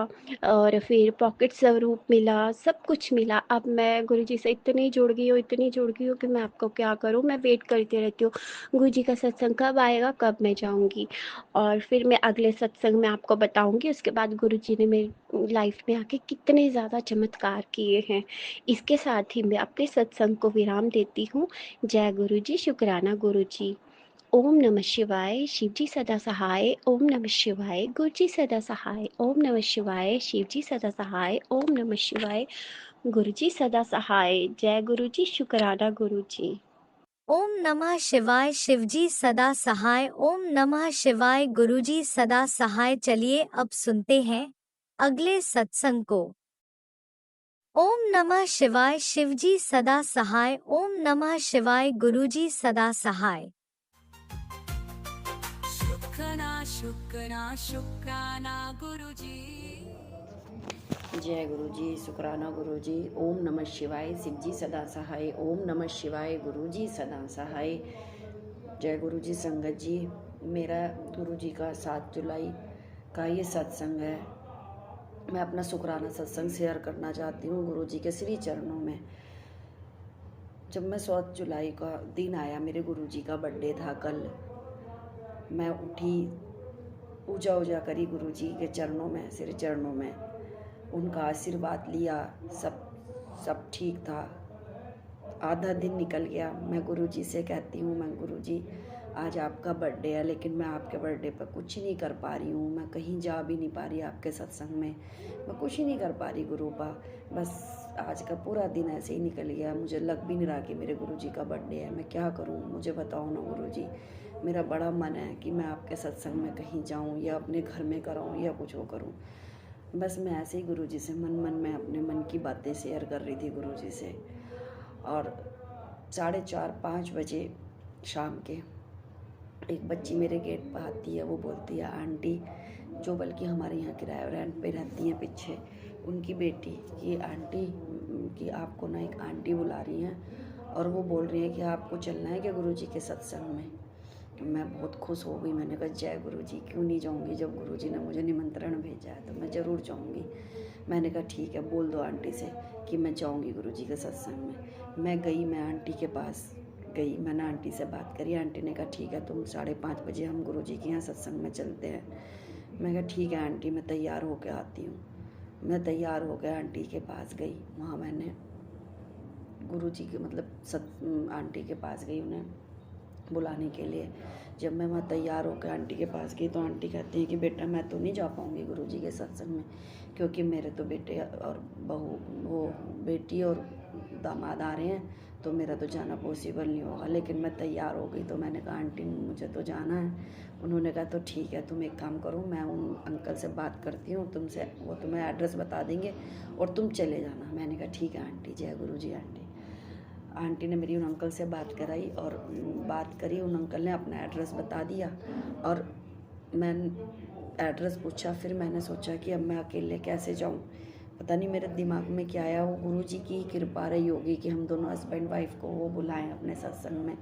और फिर पॉकेट स्वरूप मिला, सब कुछ मिला। अब मैं गुरुजी से इतनी जुड़ गई हूँ, इतनी जुड़ गई हूँ कि मैं आपको क्या करूँ, मैं वेट करती रहती हूँ गुरुजी का सत्संग कब आएगा, कब मैं जाऊँगी। और फिर मैं अगले सत्संग में आपको बताऊँगी उसके बाद गुरुजी ने मेरी लाइफ में आके कितने ज़्यादा चमत्कार किए हैं। इसके साथ ही मैं अपने सत्संग को विराम देती हूँ। जय गुरु जी, शुक्राना गुरु जी। ओम नमः शिवाय, शिव जी सदा सहाय। ओम नमः शिवाय, गुरु जी सदा सहाय। ओम नमः शिवाय, शिव जी सदा सहाय। ओम नमः शिवाय, गुरु जी सदा सहाय। जय गुरु जी, शुक्राना गुरु जी। ओम नमः शिवाय, शिवजी सदा सहाय। ओम नमः शिवाय, गुरुजी सदा सहाय। चलिए अब सुनते हैं अगले सत्संग को। ओम नमः शिवाय, शिवजी सदा सहाय। ओम नमः शिवाय, गुरुजी सदा सहाय। शुक्राना गुरुजी। जय गुरु जी, शुक्राना गुरु जी। ओम नमः शिवाय, शिव जी सदा सहाय। ओम नमः शिवाय, गुरु जी सदा सहाय। जय गुरु जी संगत जी, मेरा गुरु जी का 7 जुलाई का ये सत्संग है। मैं अपना शुक्राना सत्संग शेयर करना चाहती हूँ गुरु जी के श्री चरणों में। जब मैं 7 जुलाई का दिन आया, मेरे गुरु जी का बर्थडे था कल, मैं उठी, पूजा वूजा करी गुरु जी के चरणों में, श्री चरणों में, उनका आशीर्वाद लिया, सब ठीक था। आधा दिन निकल गया। मैं गुरुजी से कहती हूँ, मैं गुरुजी आज आपका बर्थडे है, लेकिन मैं आपके बर्थडे पर कुछ नहीं कर पा रही हूँ, मैं कहीं जा भी नहीं पा रही आपके सत्संग में, मैं कुछ ही नहीं कर पा रही गुरुपा। बस आज का पूरा दिन ऐसे ही निकल गया, मुझे लग भी नहीं रहा कि मेरे गुरुजी का बर्थडे है, मैं क्या करूँ, मुझे बताओ ना गुरुजी। मेरा बड़ा मन है कि मैं आपके सत्संग में कहीं जाऊँ या अपने घर में कराऊँ या कुछ वो करूँ। बस मैं ऐसे ही गुरुजी से मन में अपने मन की बातें शेयर कर रही थी गुरुजी से। और 4:30-5 बजे शाम के एक बच्ची मेरे गेट पर आती है, वो बोलती है आंटी, जो बल्कि हमारे यहाँ किराया रेंट पे रहती हैं पीछे, उनकी बेटी कि आंटी कि आपको ना एक आंटी बुला रही हैं और वो बोल रही है कि आपको चलना है क्या गुरुजी के सत्संग में। मैं बहुत खुश हो गई। मैंने कहा जय गुरुजी, क्यों नहीं जाऊंगी, जब गुरुजी ने मुझे निमंत्रण भेजा है तो मैं ज़रूर जाऊंगी। मैंने कहा ठीक है, बोल दो आंटी से कि मैं जाऊंगी गुरुजी के सत्संग में। मैं गई, मैं आंटी के पास गई, मैंने आंटी से बात करी। आंटी ने कहा ठीक है, तुम 5:30 बजे हम गुरुजी के यहाँ सत्संग में चलते हैं। मैं कहा ठीक है आंटी, मैं तैयार होकर आती हूँ। मैं तैयार होकर आंटी के पास गई। वहाँ मैंने गुरुजी के मतलब आंटी के पास गई उन्हें बुलाने के लिए। जब मैं वहाँ तैयार होकर आंटी के पास गई तो आंटी कहती हैं कि बेटा मैं तो नहीं जा पाऊँगी गुरुजी के सत्संग में, क्योंकि मेरे तो बेटे और बहू, वो बेटी और दामाद आ रहे हैं, तो मेरा तो जाना पॉसिबल नहीं होगा। लेकिन मैं तैयार हो गई तो मैंने कहा आंटी मुझे तो जाना है। उन्होंने कहा तो ठीक है, तुम एक काम करो, मैं उन अंकल से बात करती हूँ तुमसे, वो तुम्हें एड्रेस बता देंगे और तुम चले जाना। मैंने कहा ठीक है आंटी, जय गुरुजी आंटी। आंटी ने मेरी उन अंकल से बात कराई और बात करी। उन अंकल ने अपना एड्रेस बता दिया और मैं एड्रेस पूछा। फिर मैंने सोचा कि अब मैं अकेले कैसे जाऊं। पता नहीं मेरे दिमाग में क्या आया, वो गुरुजी की कृपा रही होगी कि हम दोनों हस्बैंड वाइफ को वो बुलाएं अपने सत्संग में।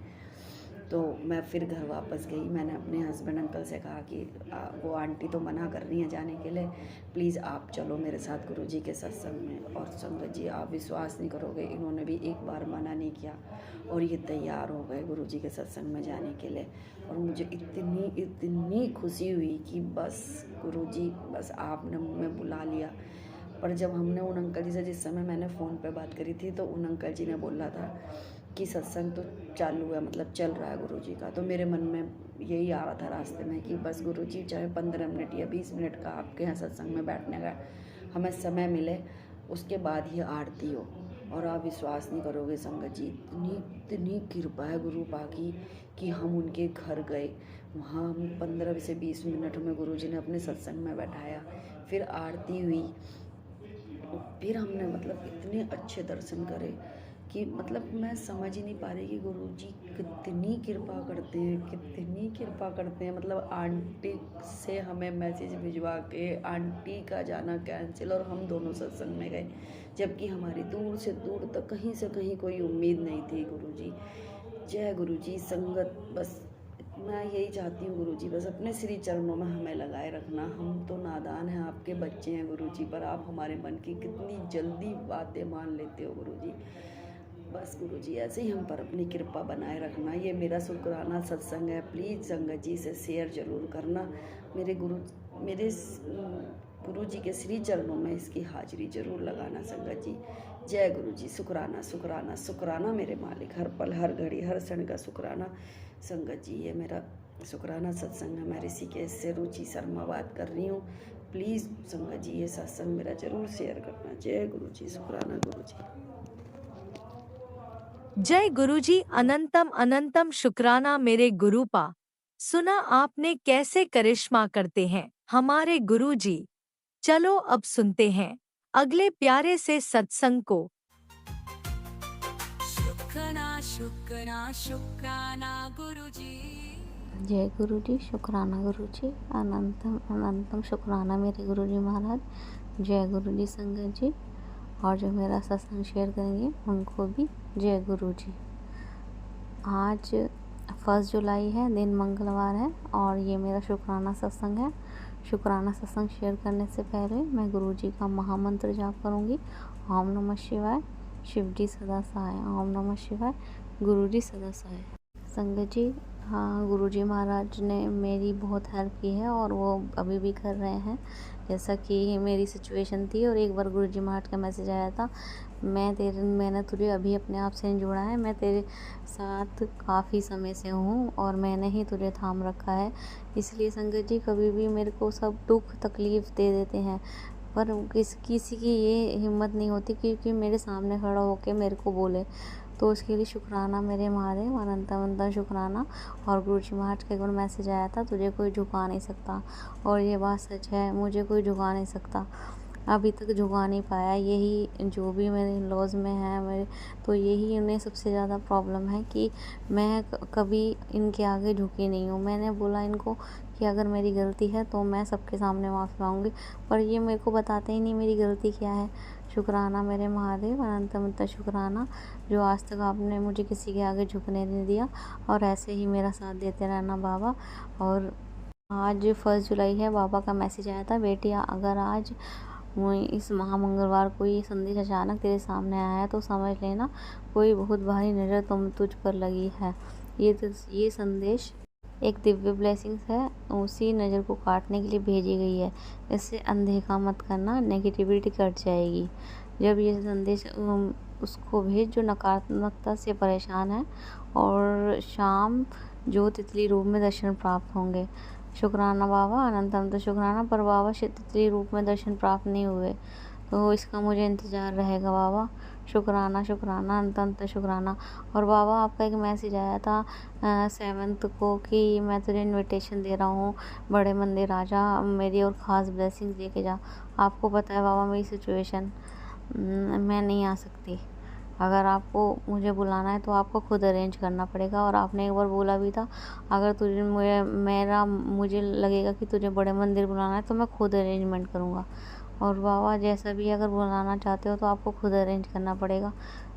तो मैं फिर घर वापस गई। मैंने अपने हस्बैंड अंकल से कहा कि वो आंटी तो मना कर रही हैं जाने के लिए, प्लीज़ आप चलो मेरे साथ गुरुजी के सत्संग में। और संगत जी आप विश्वास नहीं करोगे, इन्होंने भी एक बार मना नहीं किया और ये तैयार हो गए गुरुजी के सत्संग में जाने के लिए। और मुझे इतनी खुशी हुई कि बस गुरुजी, बस आपने मुझे बुला लिया। पर जब हमने उन अंकल जी से जिस समय मैंने फ़ोन पे बात करी थी तो उन अंकल जी ने बोला था कि सत्संग तो चालू है, मतलब चल रहा है गुरुजी का। तो मेरे मन में यही आ रहा था रास्ते में कि बस गुरुजी चाहे 15 मिनट या 20 मिनट का आपके यहाँ सत्संग में बैठने का हमें समय मिले, उसके बाद ही आरती हो। और आप विश्वास नहीं करोगे संगत जी, इतनी कृपा है गुरु पा की कि हम उनके घर गए। वहाँ हम 15 से 20 मिनट में गुरुजी ने अपने सत्संग में बैठाया, फिर आरती हुई, फिर हमने मतलब इतने अच्छे दर्शन करे कि मतलब मैं समझ ही नहीं पा रही कि गुरुजी कितनी कृपा करते हैं, कितनी कृपा करते हैं। मतलब आंटी से हमें मैसेज भिजवा के आंटी का जाना कैंसिल और हम दोनों सत्संग में गए, जबकि हमारी दूर से दूर तक कहीं से कहीं कोई उम्मीद नहीं थी। गुरुजी जय गुरुजी। संगत बस मैं यही चाहती हूँ गुरुजी, बस अपने श्री चरणों में हमें लगाए रखना। हम तो नादान हैं, आपके बच्चे हैं गुरुजी, पर आप हमारे मन की कितनी जल्दी बातें मान लेते हो गुरुजी। बस गुरुजी ऐसे ही हम पर अपनी कृपा बनाए रखना। ये मेरा शुक्राना सत्संग है, प्लीज़ संगत जी से शेयर ज़रूर करना। मेरे गुरुजी के श्री चरणों में इसकी हाजिरी ज़रूर लगाना संगत जी। जय गुरुजी। शुक्राना शुक्राना शुक्राना मेरे मालिक, हर पल हर घड़ी हर क्षण का शुक्राना संगत जी। ये मेरा शुक्राना सत्संग है। मैं ऋषिकेश से रुचि शर्मा बात कर रही हूँ। प्लीज़ संगत जी ये सत्संग मेरा ज़रूर शेयर करना। जय गुरुजी। शुक्राना गुरुजी। जय गुरुजी। अनंतम अनंतम शुक्राना मेरे गुरुपा। सुना आपने कैसे करिश्मा करते हैं हमारे गुरुजी। चलो अब सुनते हैं अगले प्यारे से सत्संग को। शुक्राना शुक्राना शुक्राना गुरुजी। जय गुरुजी। शुक्राना गुरुजी। अनंतम अनंतम शुक्राना मेरे गुरुजी महाराज। जय गुरुजी संगत जी। और जो मेरा सत्संग शेयर करेंगे उनको भी जय गुरुजी। आज 1 जुलाई है, दिन मंगलवार है और ये मेरा शुक्राना सत्संग है। शुक्राना सत्संग शेयर करने से पहले मैं गुरुजी का महामंत्र जाप करूँगी। ओम नमः शिवाय, शिव जी सदा सहाय। ओम नमः शिवाय, गुरुजी सदा सहाय। संगत जी, हाँ गुरुजी महाराज ने मेरी बहुत हेल्प की है और वो अभी भी कर रहे हैं। जैसा कि मेरी सिचुएशन थी और एक बार गुरुजी महाराज का मैसेज आया था, मैंने तुझे अभी अपने आप से जोड़ा है, मैं तेरे साथ काफ़ी समय से हूँ और मैंने ही तुझे थाम रखा है। इसलिए संगत जी कभी भी मेरे को सब दुख तकलीफ़ दे देते हैं, पर किसी की ये हिम्मत नहीं होती क्योंकि मेरे सामने खड़ा होके मेरे को बोले। तो उसके लिए शुक्राना मेरे महादेव, अनंतम अनंतम शुक्राना। और गुरुजी महाराज का एक बार मैसेज आया था, तुझे कोई झुका नहीं सकता, और ये बात सच है, मुझे कोई झुका नहीं सकता, अभी तक झुका नहीं पाया। यही जो भी मेरे लॉज में है मेरे, तो यही उन्हें सबसे ज़्यादा प्रॉब्लम है कि मैं कभी इनके आगे झुकी नहीं हूँ। मैंने बोला इनको कि अगर मेरी गलती है तो मैं सबके सामने माफ़ी मांगूंगी, पर ये मेरे को बताते ही नहीं मेरी गलती क्या है। शुक्राना मेरे महादेव, अनंत अनंत शुक्राना जो आज तक आपने मुझे किसी के आगे झुकने नहीं दिया और ऐसे ही मेरा साथ देते रहना बाबा। और आज 1 जुलाई है, बाबा का मैसेज आया था, बेटिया अगर आज इस महामंगलवार को ये संदेश अचानक तेरे सामने आया है तो समझ लेना कोई बहुत भारी नज़र तुझ पर लगी है। ये संदेश एक दिव्य ब्लेसिंग्स है, उसी नज़र को काटने के लिए भेजी गई है। इससे अनदेखा मत करना, नेगेटिविटी कट जाएगी। जब ये संदेश उसको भेज जो नकारात्मकता से परेशान है, और शाम जो तितली रूप में दर्शन प्राप्त होंगे। शुक्राना बाबा, अनंत अनंत शुक्राना। पर बाबा तितली रूप में दर्शन प्राप्त नहीं हुए तो इसका मुझे इंतज़ार रहेगा बाबा। शुक्राना शुक्राना अनंत अनंत शुक्राना। और बाबा आपका एक मैसेज आया था 7 को कि मैं तुझे इनविटेशन दे रहा हूँ, बड़े मंदिर आ जा, मेरी और ख़ास ब्लेसिंग्स लेके जा। आपको पता है बाबा मेरी सिचुएशन, मैं नहीं आ सकती। अगर आपको मुझे बुलाना है तो आपको खुद अरेंज करना पड़ेगा। और आपने एक बार बोला भी था अगर मुझे लगेगा कि तुझे बड़े मंदिर बुलाना है तो मैं खुद अरेंजमेंट करूँगा। और बाबा जैसा भी अगर बुलाना चाहते हो तो आपको खुद अरेंज करना पड़ेगा।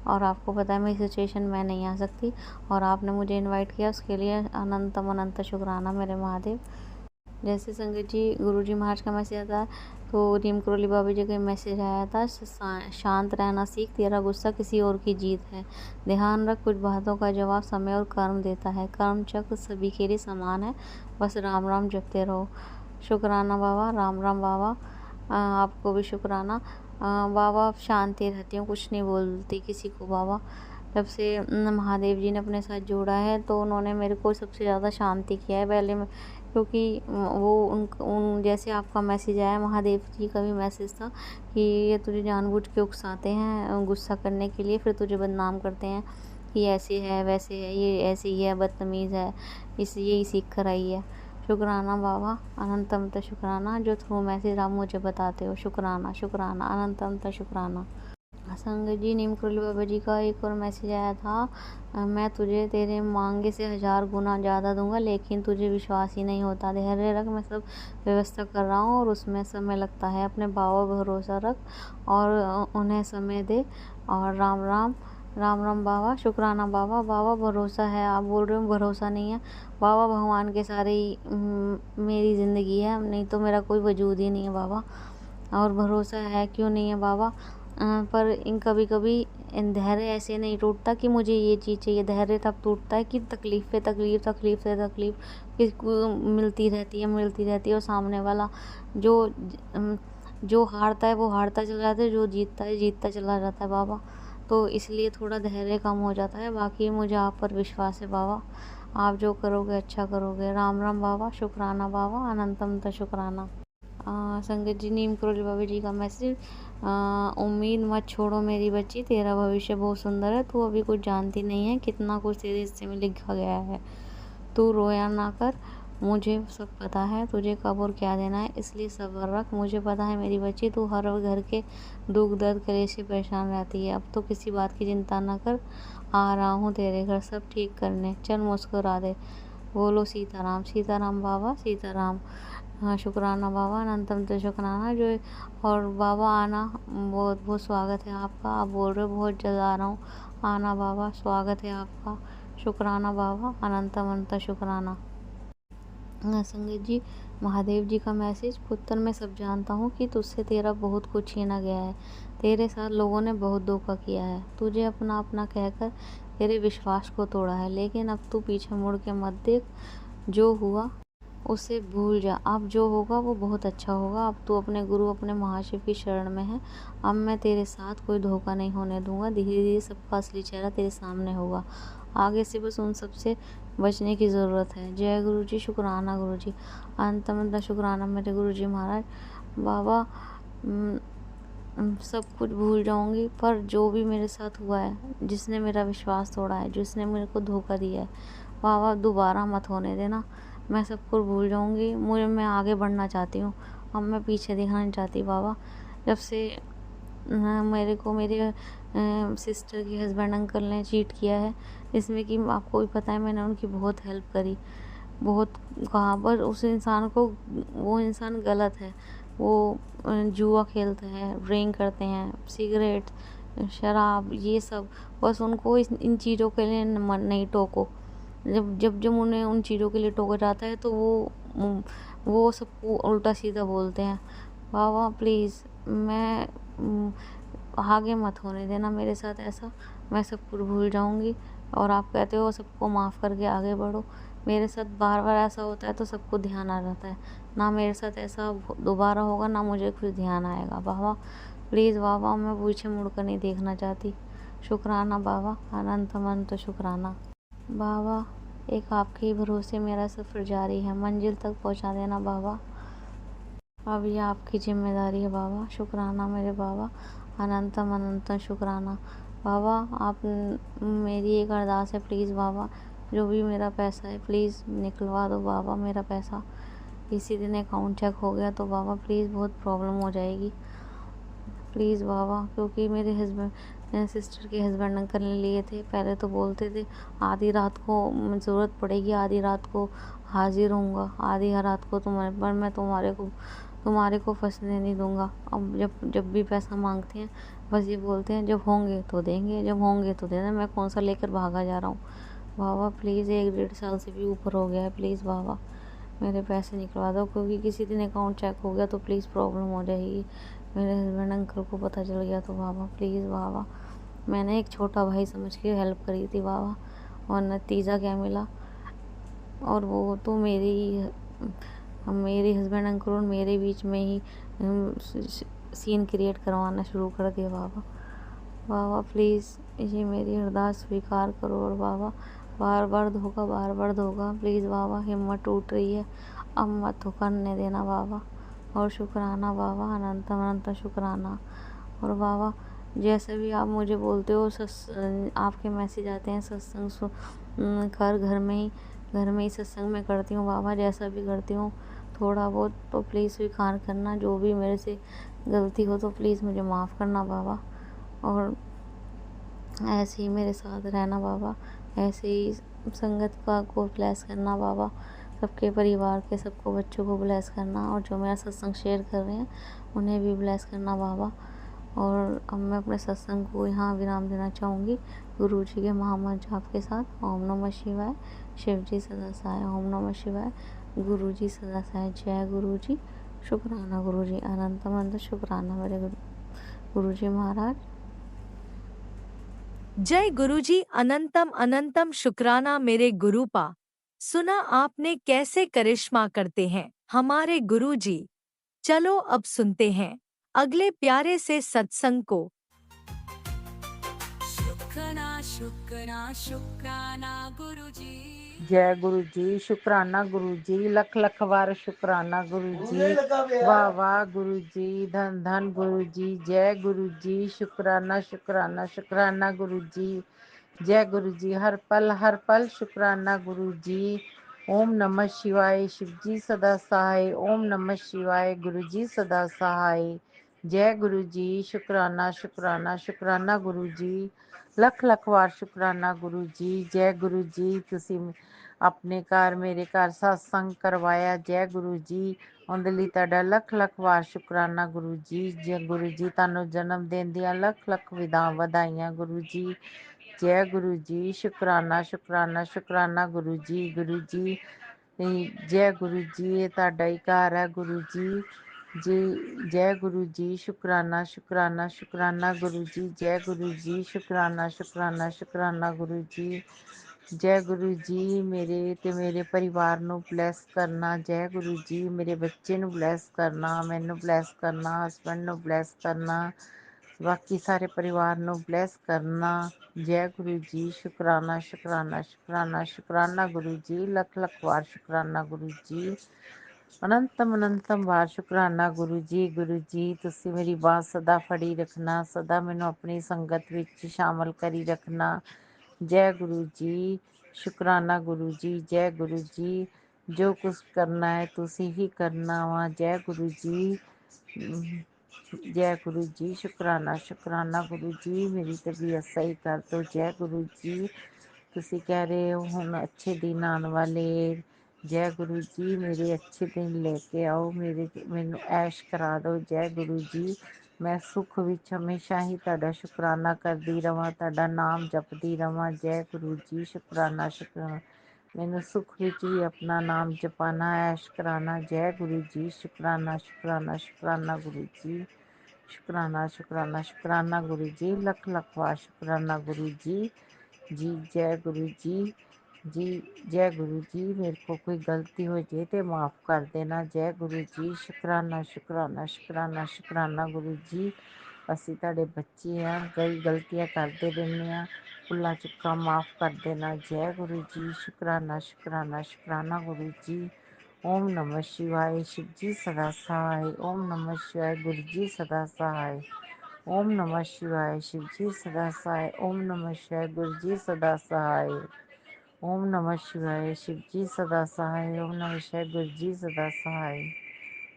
और आपको पता है मेरी सिचुएशन, मैं नहीं आ सकती और आपने मुझे इनवाइट किया, उसके लिए अनंतम अनंत शुक्राना मेरे महादेव। जैसे संगत जी गुरुजी महाराज का मैसेज आता है तो नीम करोली बाबा जी का मैसेज आया था, शांत रहना सीख, तेरा गुस्सा किसी और की जीत है। ध्यान रख कुछ बातों का जवाब समय और कर्म देता है, कर्म चक्र सभी के लिए समान है, बस राम राम जपते रहो। शुक्राना बाबा, राम राम बाबा। आपको भी शुक्राना बाबा। आप शांति रहती हूँ, कुछ नहीं बोलती किसी को बाबा। जब से महादेव जी ने अपने साथ जोड़ा है तो उन्होंने मेरे को सबसे ज़्यादा शांति किया है पहले में, क्योंकि वो उन जैसे आपका मैसेज आया, महादेव जी का भी मैसेज था कि ये तुझे जानबूझ के उकसाते हैं गुस्सा करने के लिए, फिर तुझे बदनाम करते हैं कि ऐसे है वैसे है, ये ऐसे ही है, बदतमीज़ है, इसलिए ही सीख कर आई है। शुक्राना बाबा, अनंत अनंत शुक्राना जो थ्रू मैसेज आप मुझे बताते हो। शुक्राना शुक्राना अनंत अनंत शुक्राना। संगत जी नीम करोली बाबा जी का एक और मैसेज आया था, मैं तुझे तेरे मांगे से 1000 गुना ज़्यादा दूंगा लेकिन तुझे विश्वास ही नहीं होता। धैर्य रख, मैं सब व्यवस्था कर रहा हूँ और उसमें समय लगता है। अपने बाबा भरोसा रख और उन्हें समय दे। और राम राम राम राम बाबा। शुक्राना बाबा। बाबा भरोसा है, आप बोल रहे हो भरोसा नहीं है बाबा, भगवान के सारे ही मेरी ज़िंदगी है, नहीं तो मेरा कोई वजूद ही नहीं है बाबा। और भरोसा है क्यों नहीं है बाबा, पर इन कभी कभी धैर्य ऐसे नहीं टूटता कि मुझे ये चीज़ चाहिए। धैर्य तब टूटता है कि तकलीफ़ पे तकलीफ़, तकलीफ़ से तकलीफ़ किसको मिलती रहती है और सामने वाला जो हारता है वो हारता चला जाता है, जो जीतता है जीतता चला जाता है बाबा। तो इसलिए थोड़ा धैर्य कम हो जाता है। बाकी मुझे आप पर विश्वास है बाबा, आप जो करोगे अच्छा करोगे। राम राम बाबा। शुक्राना बाबा, अनंतम शुक्राना। संगत जी नीम करोली बाबा जी का मैसेज, उम्मीद मत छोड़ो मेरी बच्ची, तेरा भविष्य बहुत सुंदर है, तू अभी कुछ जानती नहीं है कितना कुछ तेरे हिस्से में लिखा गया है। तू रोया ना कर, मुझे सब पता है तुझे कब और क्या देना है, इसलिए सब्र रख। मुझे पता है मेरी बच्ची तू हर घर के दुख दर्द कलेश से परेशान रहती है। अब तो किसी बात की चिंता ना कर, आ रहा हूँ तेरे घर सब ठीक करने, चल मुस्कुरा दे। बोलो सीताराम। सीताराम बाबा, सीताराम। हाँ शुक्राना बाबा, अनंतम तो शुक्राना जो। और बाबा आना, बहुत बहुत स्वागत है आपका। आप बोल रहे हो बहुत जल्द आ रहा हूँ, आना बाबा, स्वागत है आपका। शुक्राना बाबा, अनंतम अनंत शुक्राना। संगत जी महादेव जी का मैसेज, पुत्र मैं सब जानता हूँ कि तुझसे तेरा बहुत कुछ छीना गया है, तेरे साथ लोगों ने बहुत धोखा किया है, तुझे अपना अपना कहकर तेरे विश्वास को तोड़ा है, लेकिन अब तू पीछे मुड़ के मत देख, जो हुआ उसे भूल जा। अब जो होगा वो बहुत अच्छा होगा। अब तू अपने गुरु अपने महाशिव की शरण में है। अब मैं तेरे साथ कोई धोखा नहीं होने दूंगा। धीरे धीरे सबका असली चेहरा तेरे सामने होगा। आगे से बस उन सबसे बचने की ज़रूरत है। जय गुरु जी। शुक्राना गुरु जी। अंत शुक्राना मेरे गुरु जी महाराज। बाबा सब कुछ भूल जाऊंगी, पर जो भी मेरे साथ हुआ है, जिसने मेरा विश्वास तोड़ा है, जिसने मेरे को धोखा दिया है, बाबा दोबारा मत होने देना। मैं सब कुछ भूल जाऊंगी। मैं आगे बढ़ना चाहती हूँ, अब मैं पीछे देखना नहीं चाहती बाबा। जब से मेरे को मेरे सिस्टर के हस्बैंड अंकल ने चीट किया है, इसमें कि आपको भी पता है मैंने उनकी बहुत हेल्प करी, बहुत कहा, पर उस इंसान को, वो इंसान गलत है। वो जुआ खेलते हैं, ड्रिंक करते हैं, सिगरेट, शराब, ये सब। बस उनको इन चीज़ों के लिए नहीं टोको। जब जब जब उन्हें उन चीज़ों के लिए टोका जाता है तो वो सबको उल्टा सीधा बोलते हैं। बाबा प्लीज़, मैं आगे मत होने देना मेरे साथ ऐसा। मैं सब कुछ भूल जाऊंगी, और आप कहते हो सबको माफ़ करके आगे बढ़ो। मेरे साथ बार बार ऐसा होता है तो सबको ध्यान आ जाता है। ना मेरे साथ ऐसा दोबारा होगा, ना मुझे कुछ ध्यान आएगा। बाबा प्लीज़ बाबा, मैं पीछे मुड़कर नहीं देखना चाहती। शुक्राना बाबा, अनंत अनंत शुक्राना। बाबा एक आपके ही भरोसे मेरा सफ़र जारी है, मंजिल तक पहुंचा देना बाबा। अब ये आपकी जिम्मेदारी है बाबा। शुक्राना मेरे बाबा, अनंतम अनंतम शुक्राना। बाबा आप मेरी एक अरदास है, प्लीज़ बाबा, जो भी मेरा पैसा है प्लीज़ निकलवा दो बाबा। मेरा पैसा इसी दिन अकाउंट चेक हो गया तो बाबा प्लीज़ बहुत प्रॉब्लम हो जाएगी प्लीज़ बाबा, क्योंकि मेरे हस्बैंड, सिस्टर के हस्बैंड अंकल ने लिए थे। पहले तो बोलते थे आधी रात को ज़रूरत पड़ेगी, आधी रात को हाजिर होऊंगा, आधी रात को तुम्हारे पर मैं तुम्हारे को फंसने नहीं दूंगा। अब जब भी पैसा मांगते हैं बस ये बोलते हैं जब होंगे तो देंगे, जब होंगे तो देना। मैं कौन सा लेकर भागा जा रहा हूँ बाबा। प्लीज़ 1 डेढ़ साल से भी ऊपर हो गया है, प्लीज़ बाबा मेरे पैसे निकलवा दो, क्योंकि किसी दिन अकाउंट चेक हो गया तो प्लीज़ प्रॉब्लम हो जाएगी। मेरे हस्बैंड अंकल को पता चल गया तो बाबा प्लीज़ बाबा। मैंने एक छोटा भाई समझ के हेल्प करी थी बाबा, और नतीजा क्या मिला। और वो तो मेरे हस्बैंड अंकल और मेरे बीच में ही सीन क्रिएट करवाना शुरू कर दिया बाबा। बाबा प्लीज़ ये मेरी अरदास स्वीकार करो, और बाबा बार बार धोखा प्लीज़ बाबा। हिम्मत टूट रही है, अब मत करने देना बाबा। और शुक्राना बाबा, अनंत अनंत शुक्राना। और बाबा जैसे भी आप मुझे बोलते हो, आपके मैसेज आते हैं सत्संग कर, घर में ही सत्संग में करती हूँ बाबा। जैसा भी करती हूँ थोड़ा बहुत तो प्लीज़ स्वीकार करना, जो भी मेरे से गलती हो तो प्लीज़ मुझे माफ़ करना बाबा। और ऐसे ही मेरे साथ रहना बाबा, ऐसे ही संगत को ब्लेस करना बाबा, सबके परिवार के सबको बच्चों को ब्लेस करना, और जो मेरा सत्संग शेयर कर रहे हैं उन्हें भी ब्लेस करना बाबा। और अब मैं अपने सत्संग को यहाँ विराम देना चाहूँगी गुरु जी के महामंत्र जाप के साथ। ओम नमः शिवाय, शिव जी सदा सहाय। ओम नमः शिवाय, गुरु जी सदा सहाय। जय गुरु जी, शुक्राना गुरु जी, अनंत अनंत शुक्राना मेरे गुरु जी महाराज। जय गुरुजी, अनंतम अनंतम शुक्राना मेरे गुरुपा। सुना आपने कैसे करिश्मा करते हैं हमारे गुरुजी। चलो अब सुनते हैं अगले प्यारे से सत्संग को। शुक्राना शुक्राना शुक्राना गुरुजी। जय गुरु जी, शुक्राना गुरु जी, लख लख बार शुक्राना गुरु जी। वाह वाह गुरु जी, धन धन गुरु जी। जय गुरु जी, शुक्राना शुक्राना शुक्राना गुरु जी। जय गुरु जी, हर पल शुक्राना गुरु जी। ओम नमः शिवाय, शिव जी सदा सहाय। ओम नमः शिवाय, गुरु जी सदा सहाय। जय गुरु जी, शुक्राना शुक्राना शुक्राना गुरु जी। लख लख वार शुक्राना गुरु जी। जय गुरु जी, ਤੁਸੀਂ ਆਪਣੇ ਘਰ ਮੇਰੇ ਘਰ ਸਤਸੰਗ ਕਰਵਾਇਆ। ਜੈ ਗੁਰੂ ਜੀ, ਉਹਦੇ ਲਈ ਤੁਹਾਡਾ ਲੱਖ ਲੱਖ ਵਾਰ ਸ਼ੁਕਰਾਨਾ ਗੁਰੂ ਜੀ। ਜੈ ਗੁਰੂ ਜੀ, ਤੁਹਾਨੂੰ ਜਨਮ ਦਿਨ ਦੀਆਂ ਲੱਖ ਲੱਖ ਵਧਾਈਆਂ ਗੁਰੂ ਜੀ। ਜੈ ਗੁਰੂ ਜੀ, ਸ਼ੁਕਰਾਨਾ ਸ਼ੁਕਰਾਨਾ ਸ਼ੁਕਰਾਨਾ ਗੁਰੂ ਜੀ। ਗੁਰੂ ਜੀ ਜੈ ਗੁਰੂ ਜੀ, ਇਹ ਤੁਹਾਡਾ ਹੀ ਘਰ ਹੈ ਗੁਰੂ ਜੀ। ਜੀ ਜੈ ਗੁਰੂ ਜੀ, ਸ਼ੁਕਰਾਨਾ ਸ਼ੁਕਰਾਨਾ ਸ਼ੁਕਰਾਨਾ ਗੁਰੂ ਜੀ। ਜੈ ਗੁਰੂ ਜੀ, ਸ਼ੁਕਰਾਨਾ ਸ਼ੁਕਰਾਨਾ ਸ਼ੁਕਰਾਨਾ ਗੁਰੂ ਜੀ। ਜੈ ਗੁਰੂ ਜੀ, ਮੇਰੇ ਤੇ ਮੇਰੇ ਪਰਿਵਾਰ ਨੂੰ ਬਲੈਸ ਕਰਨਾ। ਜੈ ਗੁਰੂ ਜੀ, ਮੇਰੇ ਬੱਚੇ ਨੂੰ ਬਲੈਸ ਕਰਨਾ, ਮੈਨੂੰ ਬਲੈਸ ਕਰਨਾ, ਹਸਬੈਂਡ ਨੂੰ ਬਲੈਸ ਕਰਨਾ, ਬਾਕੀ ਸਾਰੇ ਪਰਿਵਾਰ ਨੂੰ ਬਲੈਸ ਕਰਨਾ। ਜੈ ਗੁਰੂ ਜੀ, ਸ਼ੁਕਰਾਨਾ ਸ਼ੁਕਰਾਨਾ ਸ਼ੁਕਰਾਨਾ ਸ਼ੁਕਰਾਨਾ ਗੁਰੂ ਜੀ। ਲੱਖ ਲੱਖ ਵਾਰ ਸ਼ੁਕਰਾਨਾ ਗੁਰੂ ਜੀ। ਅਨੰਤਮ ਵਾਰ ਸ਼ੁਕਰਾਨਾ ਗੁਰੂ ਜੀ। ਗੁਰੂ ਜੀ, ਤੁਸੀਂ ਮੇਰੀ ਬਾਤ ਸਦਾ ਫੜੀ ਰੱਖਣਾ, ਸਦਾ ਮੈਨੂੰ ਆਪਣੀ ਸੰਗਤ ਵਿੱਚ ਸ਼ਾਮਲ ਕਰੀ ਰੱਖਣਾ। ਜੈ ਗੁਰੂ ਜੀ, ਸ਼ੁਕਰਾਨਾ ਗੁਰੂ ਜੀ। ਜੈ ਗੁਰੂ ਜੀ, ਜੋ ਕੁਛ ਕਰਨਾ ਹੈ ਤੁਸੀਂ ਹੀ ਕਰਨਾ ਵਾ। ਜੈ ਗੁਰੂ ਜੀ, ਜੈ ਗੁਰੂ ਜੀ, ਸ਼ੁਕਰਾਨਾ ਸ਼ੁਕਰਾਨਾ ਗੁਰੂ ਜੀ। ਮੇਰੀ ਤਬੀਅਤ ਸਹੀ ਕਰ ਦਿਓ। ਜੈ ਗੁਰੂ ਜੀ, ਤੁਸੀਂ ਕਹਿ ਰਹੇ ਹੋ ਹੁਣ ਅੱਛੇ ਦਿਨ ਆਉਣ ਵਾਲੇ, जय गुरु जी मेरे अच्छे दिन लेके आओ, मैनू ऐश करा दो। जय गुरु जी मैं सुख विच हमेशा ही तुहाडा शुकराना करदी रवां, तुहाडा नाम जपदी रवां। जय गुरु जी शुकराना शुकराना, मैनू सुख विच भी अपना नाम जपाना, ऐश कराना। जय गुरु जी शुकराना शुकराना शुकराना गुरु जी, शुकराना शुकराना शुकराना गुरु जी, लख लख वार शुकराना गुरु जी। जी जय गुरु जी। जी जय गुरु जी मेरे को कोई गलती हो जाए तो माफ़ कर देना। जय गुरु जी शुकराना शुकराना शुकराना शुकराना गुरु जी। असी तुहाडे बच्चे हैं, कई गलतियां करते रहने आ, भुल्लां चुक्कां माफ़ कर देना। जय गुरु जी शुकराना शुकराना शुकराना गुरु जी। ओम नमः शिवाय शिव जी सदा सहाय। ओम नमः शिवाय गुरु जी सदा सहाय। ओम नमः शिवाय शिव जी सदा सहाय। ओम नमः शिवाय गुरु जी सदा सहाय। ओम नमः शिवाय शिव जी सदा सहाय। ओम नमः शिवाय गुरु जी सदा सहाय।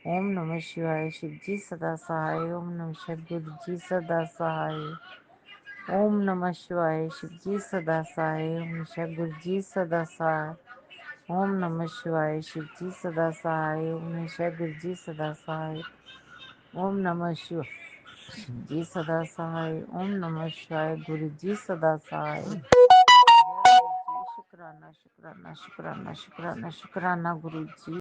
ओम नमः शिवाय शिव जी सदा सहाय। ओम नमः शिवाय गुरु जी सदा सहाय। ओम नमः शिवाय शिव जी सदा सहाय। ओम नमः शिवाय गुरु जी सदा सहाय। ओम नमः शिवाय शिव जी सदा सहाय। ओम नमः शिवाय गुरु जी सदा सहाय। ओम नमः शिवाय शिव जी सदा सहाय। ओम नमः शिवाय गुरु जी सदा सहाय। शुकराना शुकराना शुकराना शुकराना शुकराना गुरु जी।